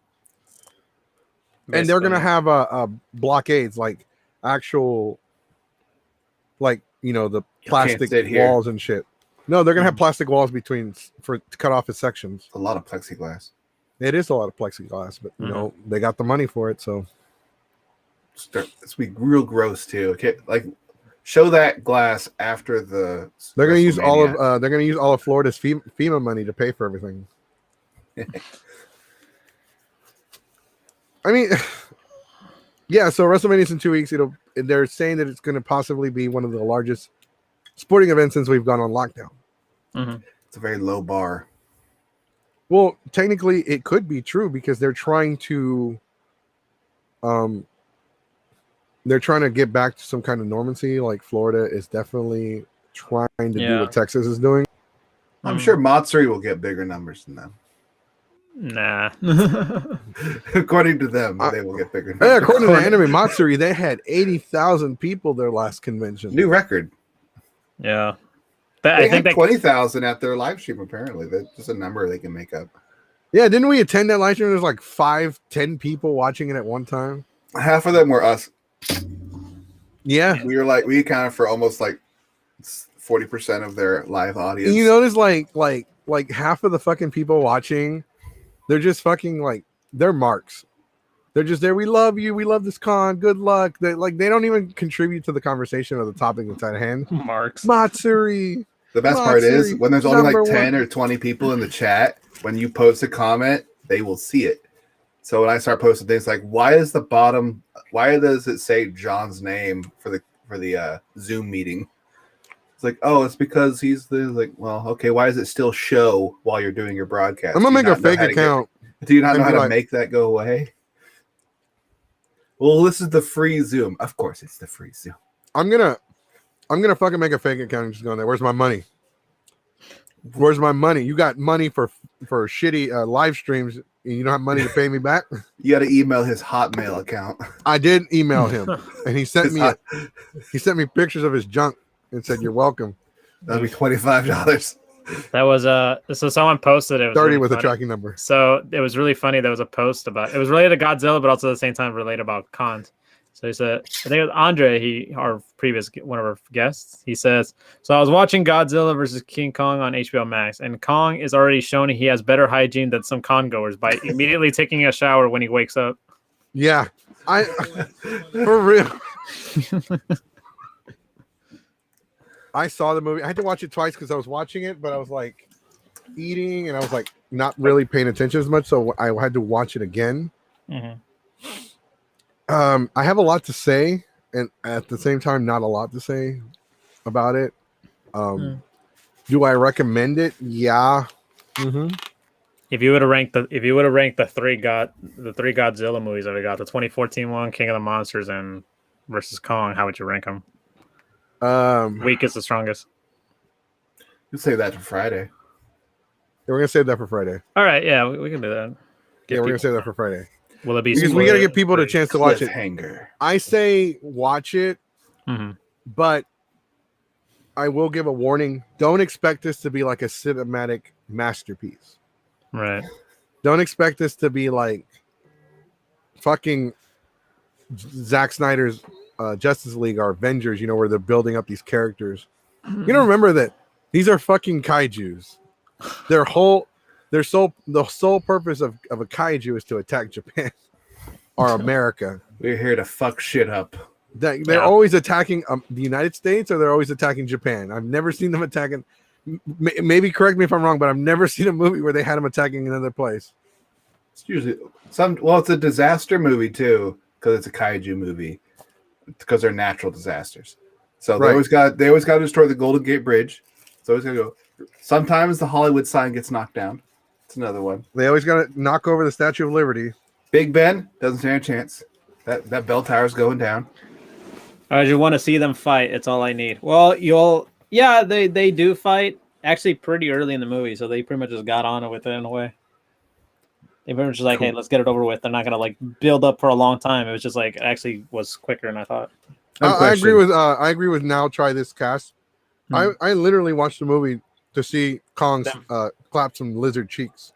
A: Basically. And they're going to have blockades, like actual, like, the plastic walls and shit. No, they're going to have plastic walls to cut off its sections.
B: A lot of plexiglass.
A: It is a lot of plexiglass, but, they got the money for it, so.
B: It's be real gross too. Okay, like show that glass after the.
A: They're gonna use all of Florida's FEMA money to pay for everything. I mean, yeah. So WrestleMania's in 2 weeks. They're saying that it's going to possibly be one of the largest sporting events since we've gone on lockdown.
C: Mm-hmm.
B: It's a very low bar.
A: Well, technically, it could be true because they're trying to. They're trying to get back to some kind of normalcy. Like Florida is definitely trying to do what Texas is doing.
B: I'm sure Matsuri will get bigger numbers than them.
C: Nah.
B: According to them, they will get bigger numbers.
A: Yeah, according to the Anime Matsuri, they had 80,000 people their last convention.
B: New record.
C: Yeah.
B: I think 20,000 at their live stream, apparently. That's just a number they can make up.
A: Yeah, didn't we attend that live stream? There's like 5-10 people watching it at one time.
B: Half of them were us.
A: Yeah,
B: we accounted for almost like 40% of their live audience.
A: And you notice like half of the fucking people watching, they're just fucking like they're marks. They're just there. We love you. We love this con. Good luck. They don't even contribute to the conversation or the topic that's at hand.
C: Marks.
A: Matsuri.
B: The best part is
A: Matsuri,
B: when there's only like
A: number
B: 10
A: one.
B: or 20 people in the chat, when you post a comment, they will see it. So when I start posting things like, why does it say John's name for the Zoom meeting? It's like, oh, it's because he's like, well, okay, why does it still show while you're doing your broadcast?
A: I'm gonna make a fake account.
B: Do you not know how to
A: like,
B: make that go away? Well, this is the free Zoom. Of course, it's the free Zoom.
A: I'm gonna fucking make a fake account and just go in there. Where's my money? Where's my money? You got money for shitty live streams, and you don't have money to pay me back.
B: You got to email his Hotmail account.
A: I did email him, and he sent me pictures of his junk and said, "You're welcome."
B: That'll be $25.
C: That was so someone posted it. Was
A: 30
C: really
A: with a
C: funny.
A: tracking number.
C: So it was really funny. There was a post about it was related to Godzilla, but also at the same time related about cons. So he said, I think it was Andre, our previous one of our guests. He says, so I was watching Godzilla versus King Kong on HBO Max, and Kong is already shown he has better hygiene than some con goers by immediately taking a shower when he wakes up.
A: Yeah, for real. I saw the movie. I had to watch it twice because I was watching it, but I was like eating and I was like not really paying attention as much, so I had to watch it again.
C: Mm-hmm.
A: I have a lot to say, and at the same time, not a lot to say about it. Do I recommend it? Yeah. Mm-hmm.
C: If you would have ranked the three Godzilla movies that we got, the 2014 one, King of the Monsters, and versus Kong, how would you rank them? Weakest to strongest.
B: You save that for Friday.
A: Yeah, we're gonna save that for Friday.
C: All right, yeah, we can do that.
A: We're gonna save that for Friday.
C: Will it be?
A: Because we gotta give people the chance to watch it.
B: Hanger.
A: I say watch it, but I will give a warning. Don't expect this to be like a cinematic masterpiece.
C: Right.
A: Don't expect this to be like fucking Zack Snyder's Justice League or Avengers, where they're building up these characters. You don't remember that these are fucking kaijus. The sole purpose of a kaiju is to attack Japan or America.
B: We're here to fuck shit up.
A: They're always attacking the United States, or they're always attacking Japan. I've never seen them attacking. Maybe correct me if I'm wrong, but I've never seen a movie where they had them attacking another place.
B: It's usually it's a disaster movie too, because it's a kaiju movie, because they're natural disasters. So they always got to destroy the Golden Gate Bridge. So always got to go. Sometimes the Hollywood sign gets knocked down. It's another one.
A: They always got to knock over the Statue of Liberty.
B: Big Ben doesn't stand a chance. That bell tower's going down.
C: I just want to see them fight. It's all I need. Well, they do fight actually pretty early in the movie, so they pretty much just got on with it in a way. They pretty much just like, hey, let's get it over with. They're not gonna like build up for a long time. It was just like it actually was quicker than I thought.
A: I agree with now. Try this cast. I literally watched the movie to see Kong clap some lizard cheeks.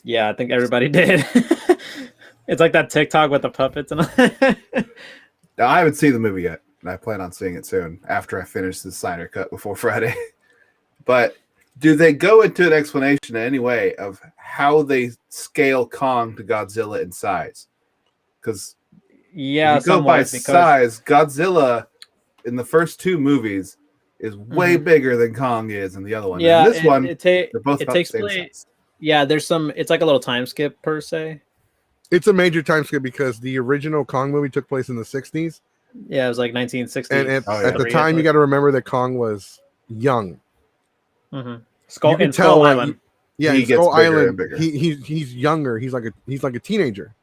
C: Yeah, I think everybody did. It's like that TikTok with the puppets and all.
B: Now, I haven't seen the movie yet, and I plan on seeing it soon after I finish the Snyder Cut before Friday. But do they go into an explanation in any way of how they scale Kong to Godzilla in size? Because if you go by size, Godzilla in the first two movies is way bigger than Kong is in the other one.
C: Yeah,
B: and this one, they're both about the same size.
C: Yeah, it's like a little time skip per se.
A: It's a major time skip because the original Kong movie took place in the 60s.
C: Yeah, it was like 1960.
A: And at the time, you got to remember that Kong was young.
C: Mm-hmm.
A: Skull
C: Island.
A: He gets Skull Island. He's younger. He's like a teenager.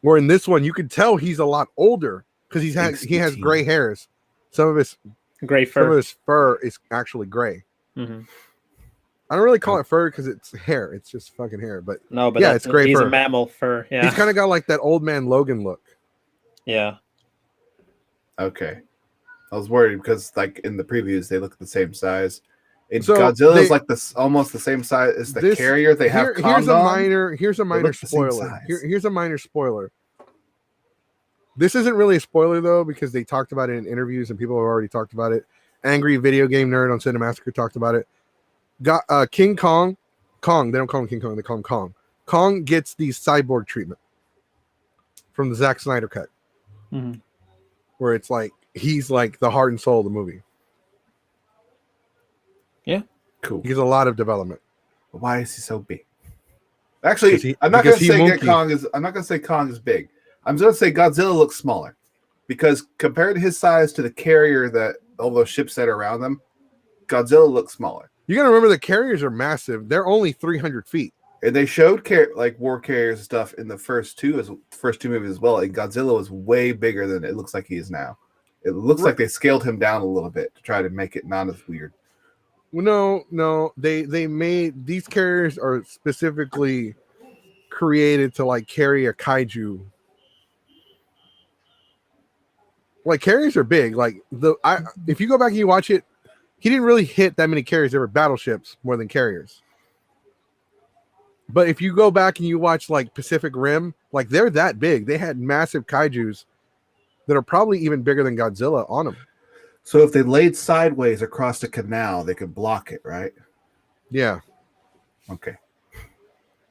A: Where in this one, you could tell he's a lot older because he has gray hairs. Some of his fur is actually gray.
C: Mm-hmm.
A: I don't really call it fur because it's hair. It's just fucking hair. But it's gray
C: he's
A: fur.
C: He's a mammal fur. Yeah,
A: he's kind of got like that old man Logan look.
C: Yeah.
B: Okay. I was worried because like in the previews they look the same size. Godzilla is like almost the same size as the carrier they have.
A: Here's a minor spoiler. Here's a minor spoiler. This isn't really a spoiler though because they talked about it in interviews and people have already talked about it. Angry Video Game Nerd on Cinemassacre talked about it. King Kong. They don't call him King Kong. They call him Kong. Kong gets the cyborg treatment. from the Zack Snyder cut, where it's like he's like the heart and soul of the movie.
C: Yeah,
B: Cool.
A: He gets a lot of development.
B: Why is he so big? Actually, I'm not going to say Kong is. I'm not going to say Kong is big. I'm going to say Godzilla looks smaller, because compared to his size to the carrier that all those ships that are around them, Godzilla looks smaller.
A: You got to remember the carriers are massive. They're only 300 feet.
B: And they showed like war carriers and stuff in the first two movies as well. And Godzilla was way bigger than it looks like he is now. It looks like they scaled him down a little bit to try to make it not as weird.
A: No. They made these carriers are specifically created to like carry a kaiju. Like carriers are big. Like if you go back and you watch it, he didn't really hit that many carriers. There were battleships more than carriers. But if you go back and you watch like Pacific Rim, like they're that big. They had massive kaijus that are probably even bigger than Godzilla on them.
B: So if they laid sideways across the canal, they could block it, right?
A: Yeah.
B: Okay.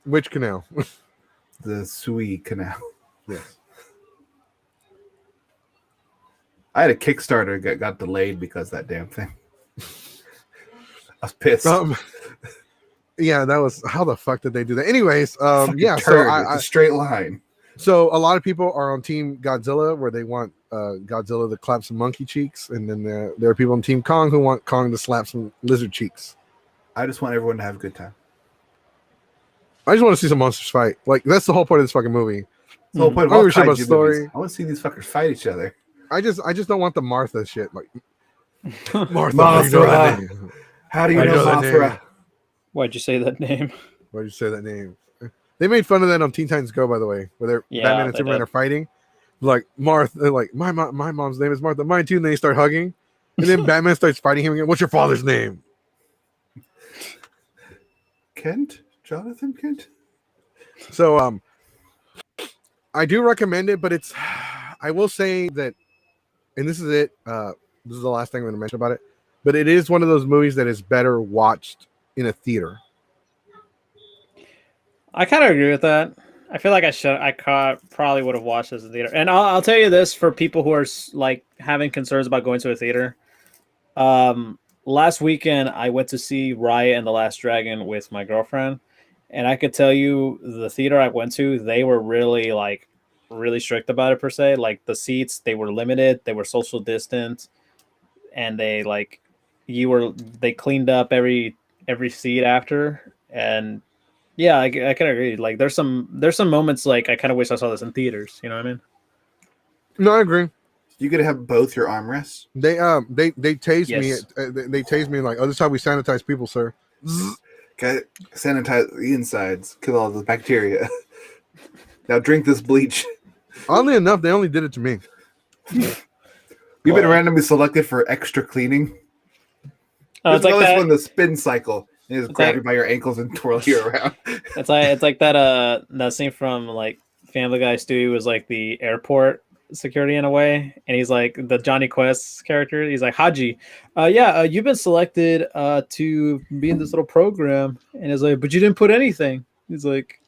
A: Which canal?
B: The Suez Canal.
A: Yes.
B: I had a Kickstarter that got delayed because of that damn thing. I was pissed.
A: Yeah, that was how the fuck did they do that? Anyways, yeah,
B: so a straight line.
A: So a lot of people are on Team Godzilla, where they want Godzilla to clap some monkey cheeks, and then there are people on Team Kong who want Kong to slap some lizard cheeks.
B: I just want everyone to have a good time.
A: I just want to see some monsters fight. Like that's the whole point of this fucking movie.
B: The whole point of all kaiju
A: story.
B: Movies. I want to see these fuckers fight each other.
A: I just don't want the Martha shit. Like Martha,
B: Mothra. How do you know Mothra?
C: Why'd you say that name?
A: Why'd you say that name? They made fun of that on Teen Titans Go, by the way, where Batman and Superman are fighting. Like Martha, like my mom's name is Martha, mine too. And then they start hugging, and then Batman starts fighting him again. What's your father's name?
B: Kent, Jonathan Kent.
A: So, I do recommend it, but I will say that, and this is it. This is the last thing I'm going to mention about it, but it is one of those movies that is better watched in a theater.
C: I kind of agree with that. I feel like I probably would have watched this in theater. And I'll tell you this for people who are like having concerns about going to a theater. Last weekend I went to see Raya and the Last Dragon with my girlfriend, and I could tell you the theater I went to, they were really strict about it per se. Like the seats, they were limited, they were social distance, and they cleaned up every seat after. And yeah, I can agree. Like there's some moments like I kind of wish I saw this in theaters. You know what I mean?
A: No, I agree.
B: You could have both your armrests.
A: They tased me. They tased me like, oh, this is how we sanitize people, sir.
B: Okay, sanitize the insides, kill all the bacteria. Now drink this bleach.
A: Oddly enough, they only did it to me.
B: You've been randomly selected for extra cleaning.
C: It's like that.
B: When the spin cycle. They just grab you by your ankles and twirl you around.
C: It's like that scene from like Family Guy. Stewie was like the airport security in a way, and he's like the Johnny Quest character. He's like, Haji, you've been selected to be in this little program, and he's like, but you didn't put anything. He's like,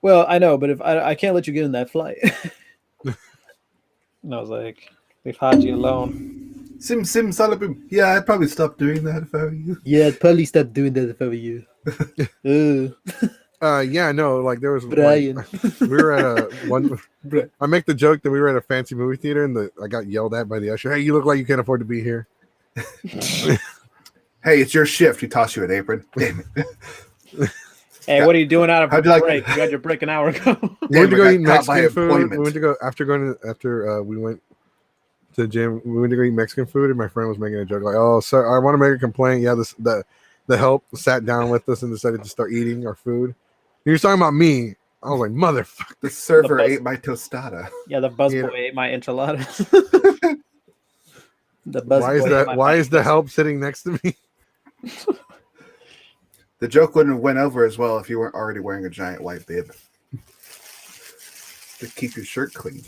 C: well, I know, but if I can't let you get in that flight. And I was like, leave Haji alone.
B: Sim salabim. Yeah, I'd probably stop doing that if I were you.
C: Yeah, I'd probably stop doing that if I were you.
A: Yeah, no, like there was
C: Brian.
A: Like, we were at I make the joke that we were at a fancy movie theater and I got yelled at by the usher. Hey, you look like you can't afford to be here.
B: Hey, it's your shift. He tossed you an apron. Damn it.
C: Hey, what are you doing out of break? You got your break an hour ago.
A: We went to go eat Mexican food. We went to go after we went to the gym. We went to go eat Mexican food, and my friend was making a joke like, "Oh, sir, I want to make a complaint." Yeah, the help sat down with us and decided to start eating our food. He was talking about me. I was like, "Motherfucker!"
B: The server ate my tostada.
C: Yeah, the busboy ate my enchiladas.
A: Why is the help sitting next to me?
B: The joke wouldn't have went over as well if you weren't already wearing a giant white bib to keep your shirt clean.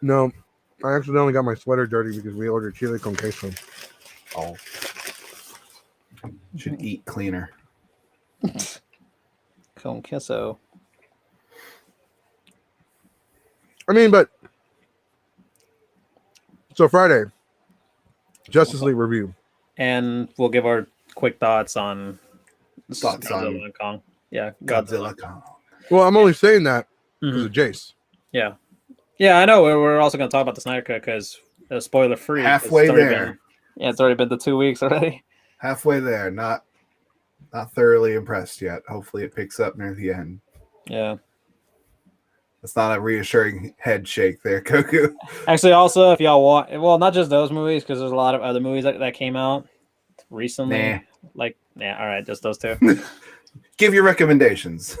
A: No, I accidentally got my sweater dirty because we ordered chili con queso.
B: Oh, should eat cleaner.
C: Con queso.
A: I mean, but so Friday, Justice League review.
C: And we'll give our quick thoughts on
B: Godzilla
C: and Kong. Yeah,
B: Godzilla Kong.
A: Well, I'm only saying that because
C: Mhm.
A: of Jace.
C: Yeah. Yeah, I know. We're also going to talk about the Snyder Cut because spoiler free.
B: Halfway there.
C: It's already been the 2 weeks already.
B: Halfway there. Not thoroughly impressed yet. Hopefully it picks up near the end.
C: Yeah.
B: That's not a reassuring head shake there, Koku.
C: Actually, also, if y'all want, well, not just those movies, because there's a lot of other movies that came out recently.
B: Nah.
C: Like, yeah, all right, just those two.
B: Give your recommendations.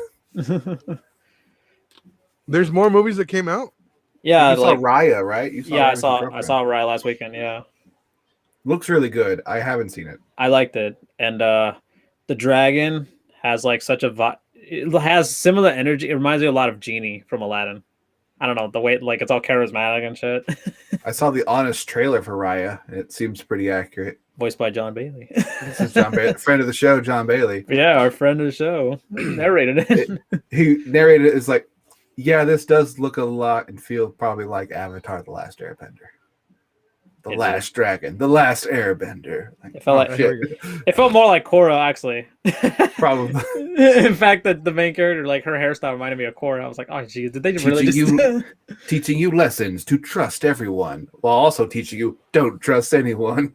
A: There's more movies that came out.
C: Yeah,
B: You saw Raya, right? You saw
C: yeah,
B: Raya
C: I saw Raya last weekend. Yeah,
B: Looks really good. I haven't seen it.
C: I liked it, and the dragon has like such a it has similar energy. It reminds me a lot of Genie from Aladdin. I don't know the way like it's all charismatic and shit.
B: I saw the honest trailer for Raya, and it seems pretty accurate.
C: Voiced by John Bailey.
B: This is John Bailey, friend of the show, John Bailey.
C: Yeah, our friend of the show narrated it.
B: He narrated it as like, yeah, this does look a lot and feel probably like Avatar: The Last Airbender. The Last Dragon, The Last Airbender. Like,
C: It felt like
B: shit.
C: it felt more like Korra actually.
B: Probably.
C: In fact, the main character, like her hairstyle, reminded me of Korra. I was like, oh, geez, did they really just
B: teaching you lessons to trust everyone, while also teaching you don't trust anyone.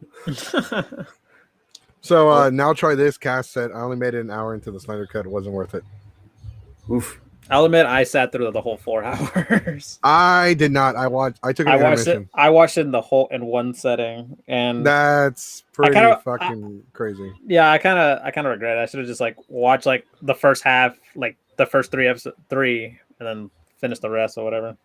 A: So now try this. Cass said I only made it an hour into the Snyder Cut. It wasn't worth it.
B: Oof.
C: I'll admit, I sat through the whole 4 hours.
A: I did not. I took an intermission.
C: I watched it in in one setting, and
A: That's pretty
C: fucking
A: crazy.
C: yeah, I kind of regret it. I should have just like watched like the first half, like the first 3 and then finish the rest or whatever.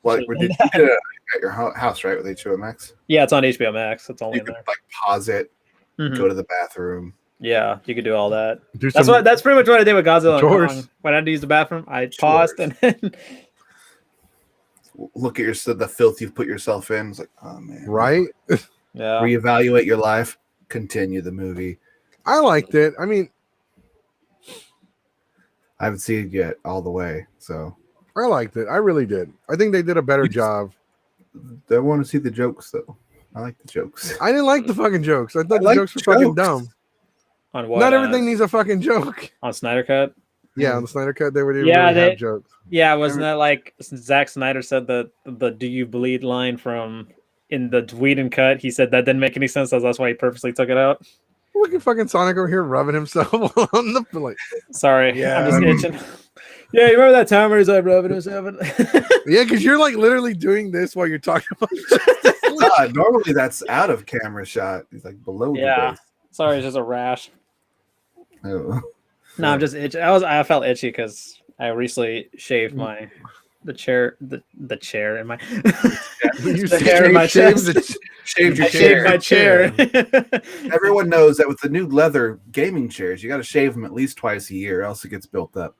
B: What did you do at your house, right, with HBO Max?
C: Yeah, it's on HBO Max. It's only
B: You
C: in
B: could
C: there.
B: like pause it, go to the bathroom.
C: Yeah, you could do all that.
A: That's
C: That's pretty much what I did with Godzilla.
A: Chores.
C: And Kong. When I had to use the bathroom, I paused and then
B: Look at the filth you've put yourself in. It's like, oh man,
A: right.
C: yeah.
B: Reevaluate your life. Continue the movie.
A: I liked it. I mean,
B: I haven't seen it yet all the way, so
A: I liked it. I really did. I think they did a better job.
B: I want to see the jokes though. I like the jokes.
A: I didn't like the fucking jokes. I thought the
B: like
A: jokes were fucking dumb.
C: On what?
A: Not everything needs a fucking joke.
C: On Snyder Cut.
A: Yeah, on the Snyder Cut, they were really have jokes.
C: Yeah, wasn't that like Zack Snyder said the "Do you bleed" line from in the Whedon cut? He said that didn't make any sense, so that's why he purposely took it out.
A: Look at fucking Sonic over here rubbing himself on the like.
C: Sorry,
A: Yeah.
C: I'm just itching. Yeah, you remember that time where he's like rubbing himself?
A: Yeah, because you're like literally doing this while you're talking about.
B: Normally that's out of camera shot. He's like below the base.
C: Sorry, it's just a rash.
B: Oh.
C: No, I'm just itching. I felt itchy because I recently shaved the chair in my the hair in my chest.
B: Shaved your
C: I shaved my chair.
B: Everyone knows that with the new leather gaming chairs, you got to shave them at least twice a year, else it gets built up.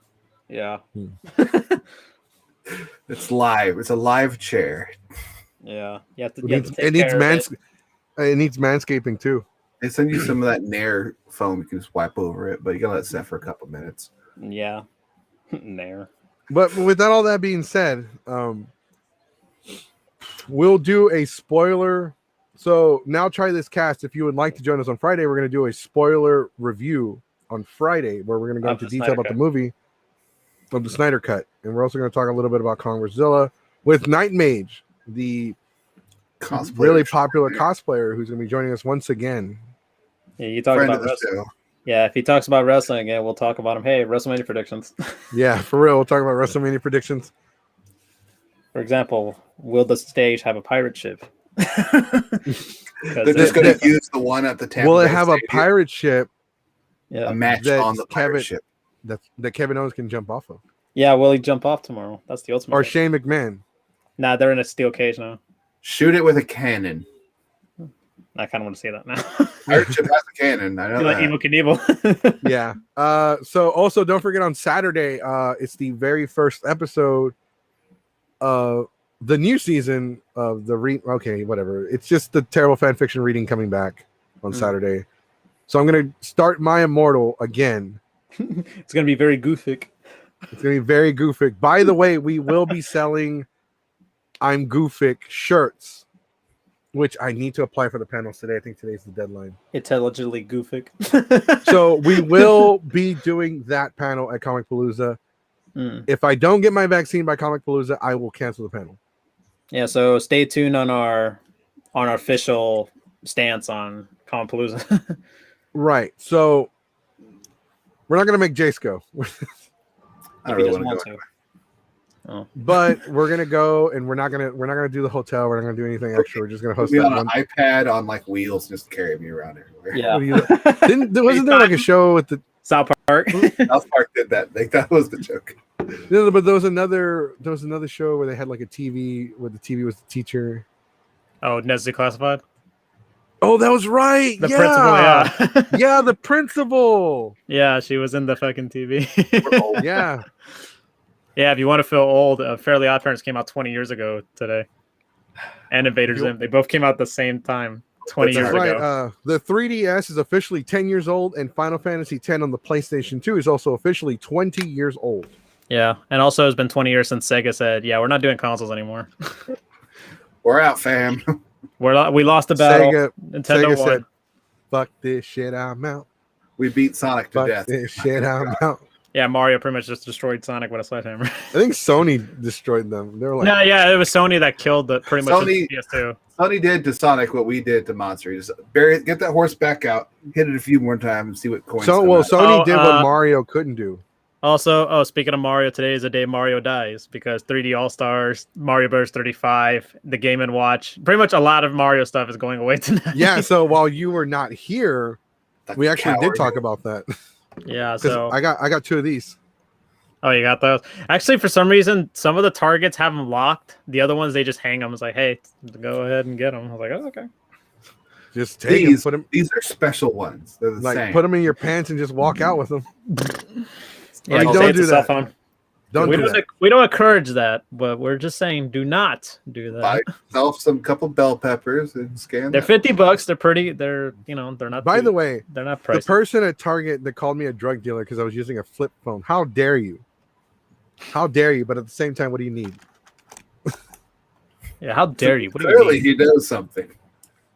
C: Yeah.
B: It's live. It's a live chair.
C: Yeah. You have to,
A: It needs manscaping too.
B: They send you some of that Nair foam. You can just wipe over it, but you gotta let it set for a couple minutes.
C: Yeah. Nair.
A: But with all that being said, we'll do a spoiler. So now try this cast. If you would like to join us on Friday, we're going to do a spoiler review on Friday where we're going to go into detail about the movie of the Snyder Cut. And we're also going to talk a little bit about Godzilla with Night Mage, the really popular cosplayer who's going to be joining us once again.
C: Yeah, you talk about wrestling. Yeah, if he talks about wrestling again, we'll talk about him. Hey, WrestleMania predictions.
A: Yeah, for real. We'll talk about WrestleMania predictions.
C: For example, will the stage have a pirate ship?
B: They're just going to use the one at the Tampa
A: Will it
B: Bay
A: have
B: Stadium?
A: a pirate ship?
B: Yeah, a match on the pirate ship
A: that Kevin Owens can jump off of.
C: Yeah, will he jump off tomorrow? That's the ultimate.
A: Or Shane McMahon.
C: Nah, they're in a steel cage now.
B: Shoot it with a cannon.
C: I kind of want to see that now.
B: Pirate ship has a cannon. I know
C: like
B: that.
C: Evel Knievel.
A: Yeah. So also don't forget on Saturday, it's the very first episode of the new season of the okay, whatever. It's just the terrible fan fiction reading coming back on Saturday. So I'm gonna start My Immortal again.
C: It's gonna be very goofy.
A: It's gonna be very goofy. By the way, we will be selling I'm Goofic shirts, which I need to apply for the panels today. I think today's the deadline.
C: Intelligently goofic.
A: So we will be doing that panel at Comic Palooza. If I don't get my vaccine by Comic Palooza, I will cancel the panel.
C: Yeah, so stay tuned on our official stance on Comic Palooza.
A: Right. So we're not gonna make Jace go.
B: I don't really want to go.
C: Oh.
A: But we're gonna go, and we're not gonna do the hotel. We're not gonna do anything extra. We're just gonna host
B: We'll
A: that
B: be on
A: one.
B: an iPad on like wheels, just carry me around everywhere.
C: Yeah.
A: Wasn't there like a show with the
C: South Park?
B: South Park did that. Like, that was the joke.
A: No, but there was another show where they had like a TV where the TV was the teacher.
C: Oh, Ned's Declassified?
A: Oh, that was right.
C: The principal, yeah.
A: Yeah, the principal.
C: Yeah, she was in the fucking TV.
A: Yeah.
C: Yeah, if you want to feel old, Fairly Odd Parents came out 20 years ago today. And Invader Zim. They both came out at the same time 20 years ago.
A: The 3DS is officially 10 years old, and Final Fantasy X on the PlayStation 2 is also officially 20 years old.
C: Yeah, and also it's been 20 years since Sega said, yeah, we're not doing consoles anymore.
B: We're out, fam.
C: We lost the battle. Nintendo
A: Sega
C: won.
A: said, fuck this shit, I'm out.
B: We beat Sonic to
A: Fuck
B: death.
A: this shit, I'm out.
C: Yeah, Mario pretty much just destroyed Sonic with a sledgehammer.
A: I think Sony destroyed them. They were like,
C: No, yeah, it was Sony that killed pretty much the PS2.
B: Sony did to Sonic what we did to Monster. Just get that horse back out, hit it a few more times, and see what coins.
A: Sony did what Mario couldn't do.
C: Also, speaking of Mario, today is the day Mario dies because 3D All Stars, Mario Bros. 35, the Game & Watch, pretty much a lot of Mario stuff is going away tonight.
A: Yeah, so while you were not here, we actually did talk about that.
C: Yeah, so
A: I got 2 of these.
C: Oh, you got those? Actually, for some reason, some of the targets have them locked. The other ones, they just hang them. It's like, hey, go ahead and get them. I was like, oh, okay.
A: Just take them, put them.
B: These are special ones. They're the same.
A: Put them in your pants and just walk out with them.
C: Yeah,
A: don't do that.
C: We don't encourage that, but we're just saying, do not do that.
B: Buy yourself some couple bell peppers and scan.
C: They're $50. They're pretty. They're they're not.
A: By the way,
C: they're not pricey.
A: The person at Target that called me a drug dealer because I was using a flip phone. How dare you? How dare you? But at the same time, what do you need?
C: Yeah, how dare you?
B: Clearly, he knows something.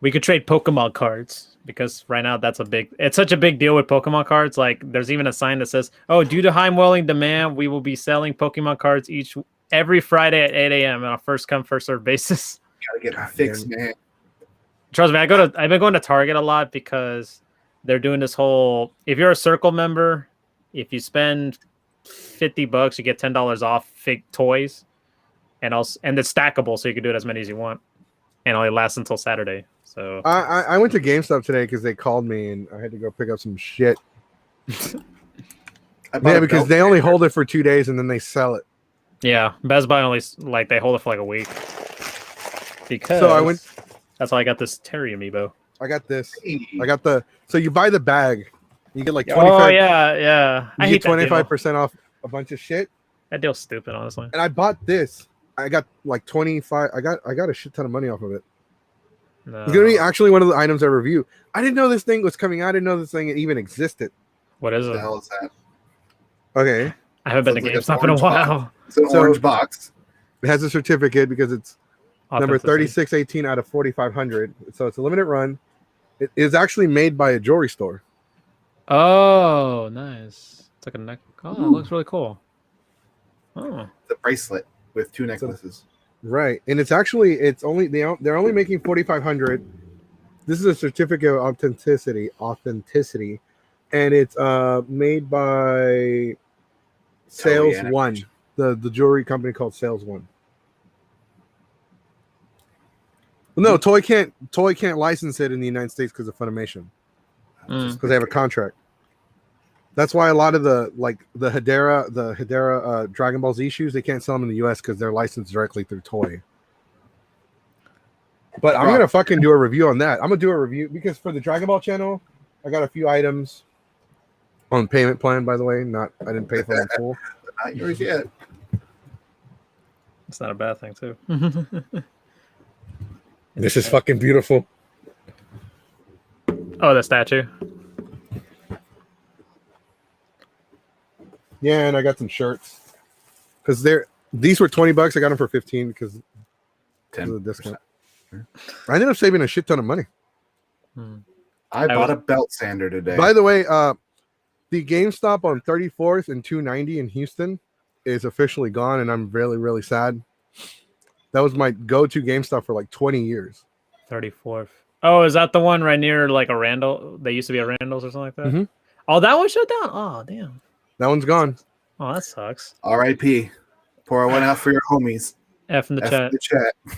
C: We could trade Pokemon cards because right now it's such a big deal with Pokemon cards. Like there's even a sign that says, "Oh, due to high welling demand, we will be selling Pokemon cards every Friday at 8 a.m. on a first come first served basis."
B: Gotta get it fixed, man.
C: Trust me, I've been going to Target a lot because they're doing this whole. If you're a Circle member, if you spend $50, you get $10 off fake toys, and it's stackable, so you can do it as many as you want, and only lasts until Saturday. So
A: I went to GameStop today because they called me and I had to go pick up some shit. Yeah, because they only hold it for 2 days and then they sell it.
C: Yeah, Best Buy only they hold it for like a week. Because that's why I got this Terry amiibo.
A: I got this. So you buy the bag, you get like
C: 25. Oh yeah.
A: I hate 25% off a bunch of shit.
C: That deal's stupid, honestly.
A: And I bought this. I got like 25. I got a shit ton of money off of it. No. It's gonna be actually one of the items I review. I didn't know this thing was coming out. I didn't know this thing even existed.
C: What is it?
B: What the hell is that?
A: Okay.
C: I haven't been to GameStop in a while.
B: It's an orange box.
A: It has a certificate because it's number 3618 out of 4500. So it's a limited run. It is actually made by a jewelry store.
C: Oh, nice. It's like a neck. Oh, it looks really cool. Oh.
B: The bracelet with 2 necklaces.
A: Right, and they're only making 4,500. This is a certificate of authenticity, and it's made by Sales One, the jewelry company called Sales One. No, Toy can't license it in the United States because of Funimation, because they have a contract. That's why a lot of the Hedera Dragon Ball Z shoes, they can't sell them in the US because they're licensed directly through Toy. But I'm gonna fucking do a review on that. I'm gonna do a review because for the Dragon Ball channel, I got a few items on payment plan. By the way, I didn't pay for them full.
B: Not yours yet.
C: It's not a bad thing too.
A: This is fucking beautiful.
C: Oh, the statue.
A: Yeah, and I got some shirts because these were $20. I got them for 15 because
B: 10%.
A: discount. I ended up saving a shit ton of money.
B: I bought a belt sander today.
A: By the way, the GameStop on 34th and 290 in Houston is officially gone, and I'm really, really sad. That was my go-to GameStop for like 20 years.
C: 34th. Oh, is that the one right near like a Randall? They used to be a Randall's or something like that.
A: Mm-hmm.
C: Oh, that one shut down. Oh, damn.
A: That one's gone.
C: Oh, that sucks.
B: R.I.P. Pour one out for your homies.
C: F in the
B: F
C: chat.
B: in the chat.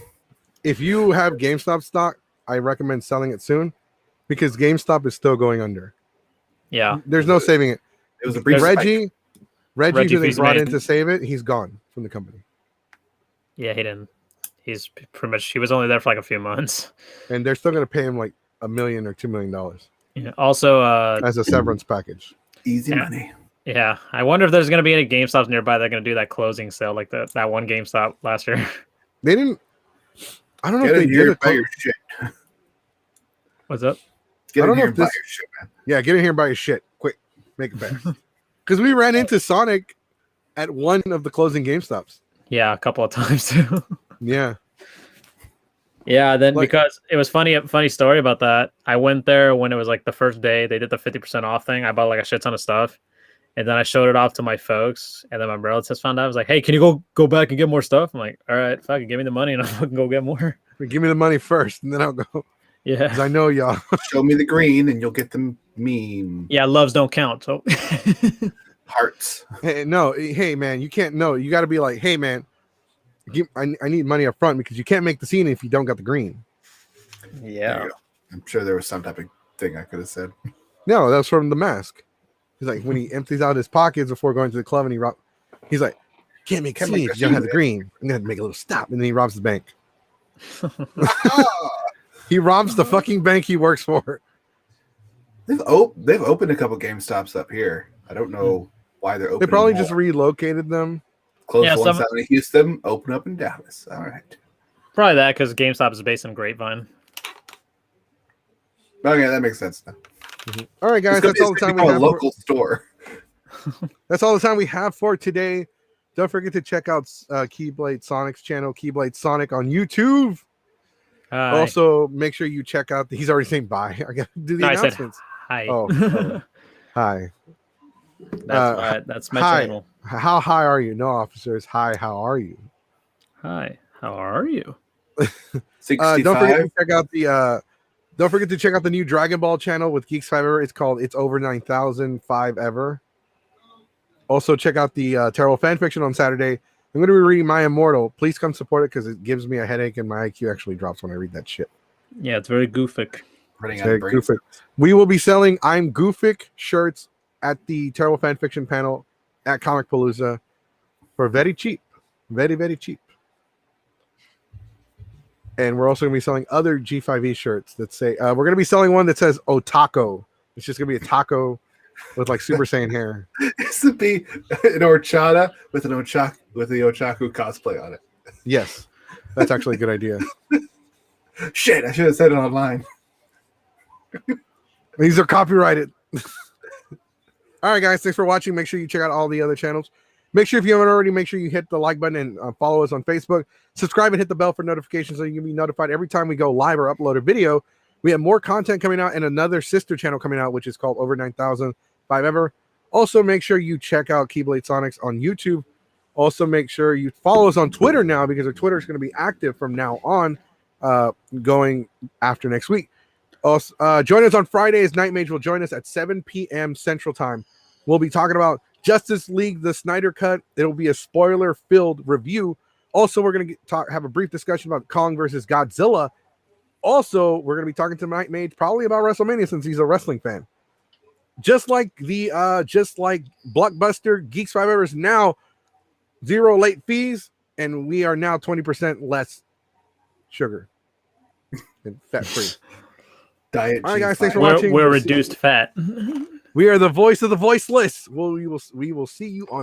A: If you have GameStop stock, I recommend selling it soon because GameStop is still going under.
C: Yeah.
A: There's no saving it.
B: It was a brief
A: Reggie, who they brought
C: Fils-Aimé.
A: in to save it, he's gone from the company.
C: Yeah, he didn't. He's pretty much. He was only there for like a few months.
A: And they're still going to pay him like $1 million or $2 million
C: Yeah. Also,
A: as a severance package.
B: Easy money.
C: yeah. I wonder if there's gonna be any GameStops nearby that are gonna do that closing sale like that one GameStop last year.
A: They didn't. I don't know
B: Get
A: if
B: in
A: they
B: here
A: did
B: and buy your shit.
C: What's up?
B: Get
A: I don't
B: in
A: know
B: here
A: if
B: and buy
A: this-
B: your shit, man.
A: Yeah, get in here and buy your shit. Quick. Make it fast. Because we ran into Sonic at one of the closing GameStops.
C: Yeah, a couple of times too.
A: Yeah.
C: Yeah, then
A: Like-
C: because it was funny story about that. I went there when it was like the first day. They did the 50% off thing. I bought like a shit ton of stuff. And then I showed it off to my folks. And then my relatives found out. I was like, hey, can you go back and get more stuff? I'm like, all right, fucking give me the money and I'll fucking go get more.
A: Give me the money first, and then I'll go.
C: Yeah.
A: Because I know y'all.
B: Show me the green and you'll get the meme.
C: Yeah, loves don't count. So
B: Hearts.
A: Hey, no, hey, man, you can't. No, you got to be like, hey, man, I need money up front because you can't make the scene if you don't got the green.
B: There
C: yeah.
B: you go. I'm sure there was some type of thing I could have said.
A: No, that was from The Mask. He's like, when he empties out his pockets before going to the club and he's like, can't make a
B: Can't
A: scene
B: make
A: if
B: a
A: you don't
B: scene,
A: have the
B: man.
A: green. I'm going to make a little stop. And then he robs the bank. He robs the fucking bank he works for.
B: They've opened a couple GameStops up here. I don't know why they're open.
A: They probably just relocated them.
B: close
C: Yeah,
B: ones
C: some-
B: down in Houston, open up in Dallas. All right.
C: Probably that because GameStop is based in Grapevine.
B: Okay, that makes sense now.
A: All right, guys, that's all the time we
B: a
A: have.
B: local store.
A: That's all the time we have for today. Don't forget to check out Keyblade Sonic's channel, Keyblade Sonic on YouTube.
C: Hi.
A: Also, make sure you check out. He's already saying bye. I got to do the
C: No, I said
A: announcements.
C: hi.
A: Oh, hi.
C: That's my
A: hi.
C: channel.
A: How high are you? No, officers. Hi. How are you?
C: Hi. How are you?
B: 65.
A: Don't forget to check out the. Don't forget to check out the new Dragon Ball channel with Geeks 5 Ever. It's called It's Over 9,005 Ever. Also, check out the Terrible Fan Fiction on Saturday. I'm going to be reading My Immortal. Please come support it because it gives me a headache and my IQ actually drops when I read that shit.
C: Yeah, it's very goofic.
B: Running
A: It's
B: out
A: very
B: of brain
A: Goofic. We will be selling I'm Goofic shirts at the Terrible Fan Fiction panel at Comic Palooza for very cheap. Very, very cheap. And we're also going to be selling other G5E shirts that say, we're going to be selling one that says Otako. It's just going to be a taco with like Super Saiyan hair.
B: This would be an horchata with the Ochaku cosplay on it.
A: Yes, that's actually a good idea.
B: Shit, I should have said it online.
A: These are copyrighted. All right, guys, thanks for watching. Make sure you check out all the other channels. Make sure if you haven't already, make sure you hit the like button and follow us on Facebook. Subscribe and hit the bell for notifications so you can be notified every time we go live or upload a video. We have more content coming out and another sister channel coming out, which is called Over 9,005 Ever. Also, make sure you check out Keyblade Sonics on YouTube. Also, make sure you follow us on Twitter now because our Twitter is going to be active from now on, going after next week. Also, join us on Fridays. Night Mage will join us at 7 p.m. Central Time. We'll be talking about Justice League, the Snyder Cut. It'll be a spoiler-filled review. Also, we're going to have a brief discussion about Kong versus Godzilla. Also, we're going to be talking to Night Mage probably about WrestleMania since he's a wrestling fan. Just like Blockbuster, Geeks 5 Ever is now 0 late fees, and we are now 20% less sugar and fat free.
B: Diet.
A: All right, guys,
B: G5.
A: thanks for watching.
C: We're
A: We'll see-
C: reduced fat.
A: We are the voice of the voiceless. We will see you on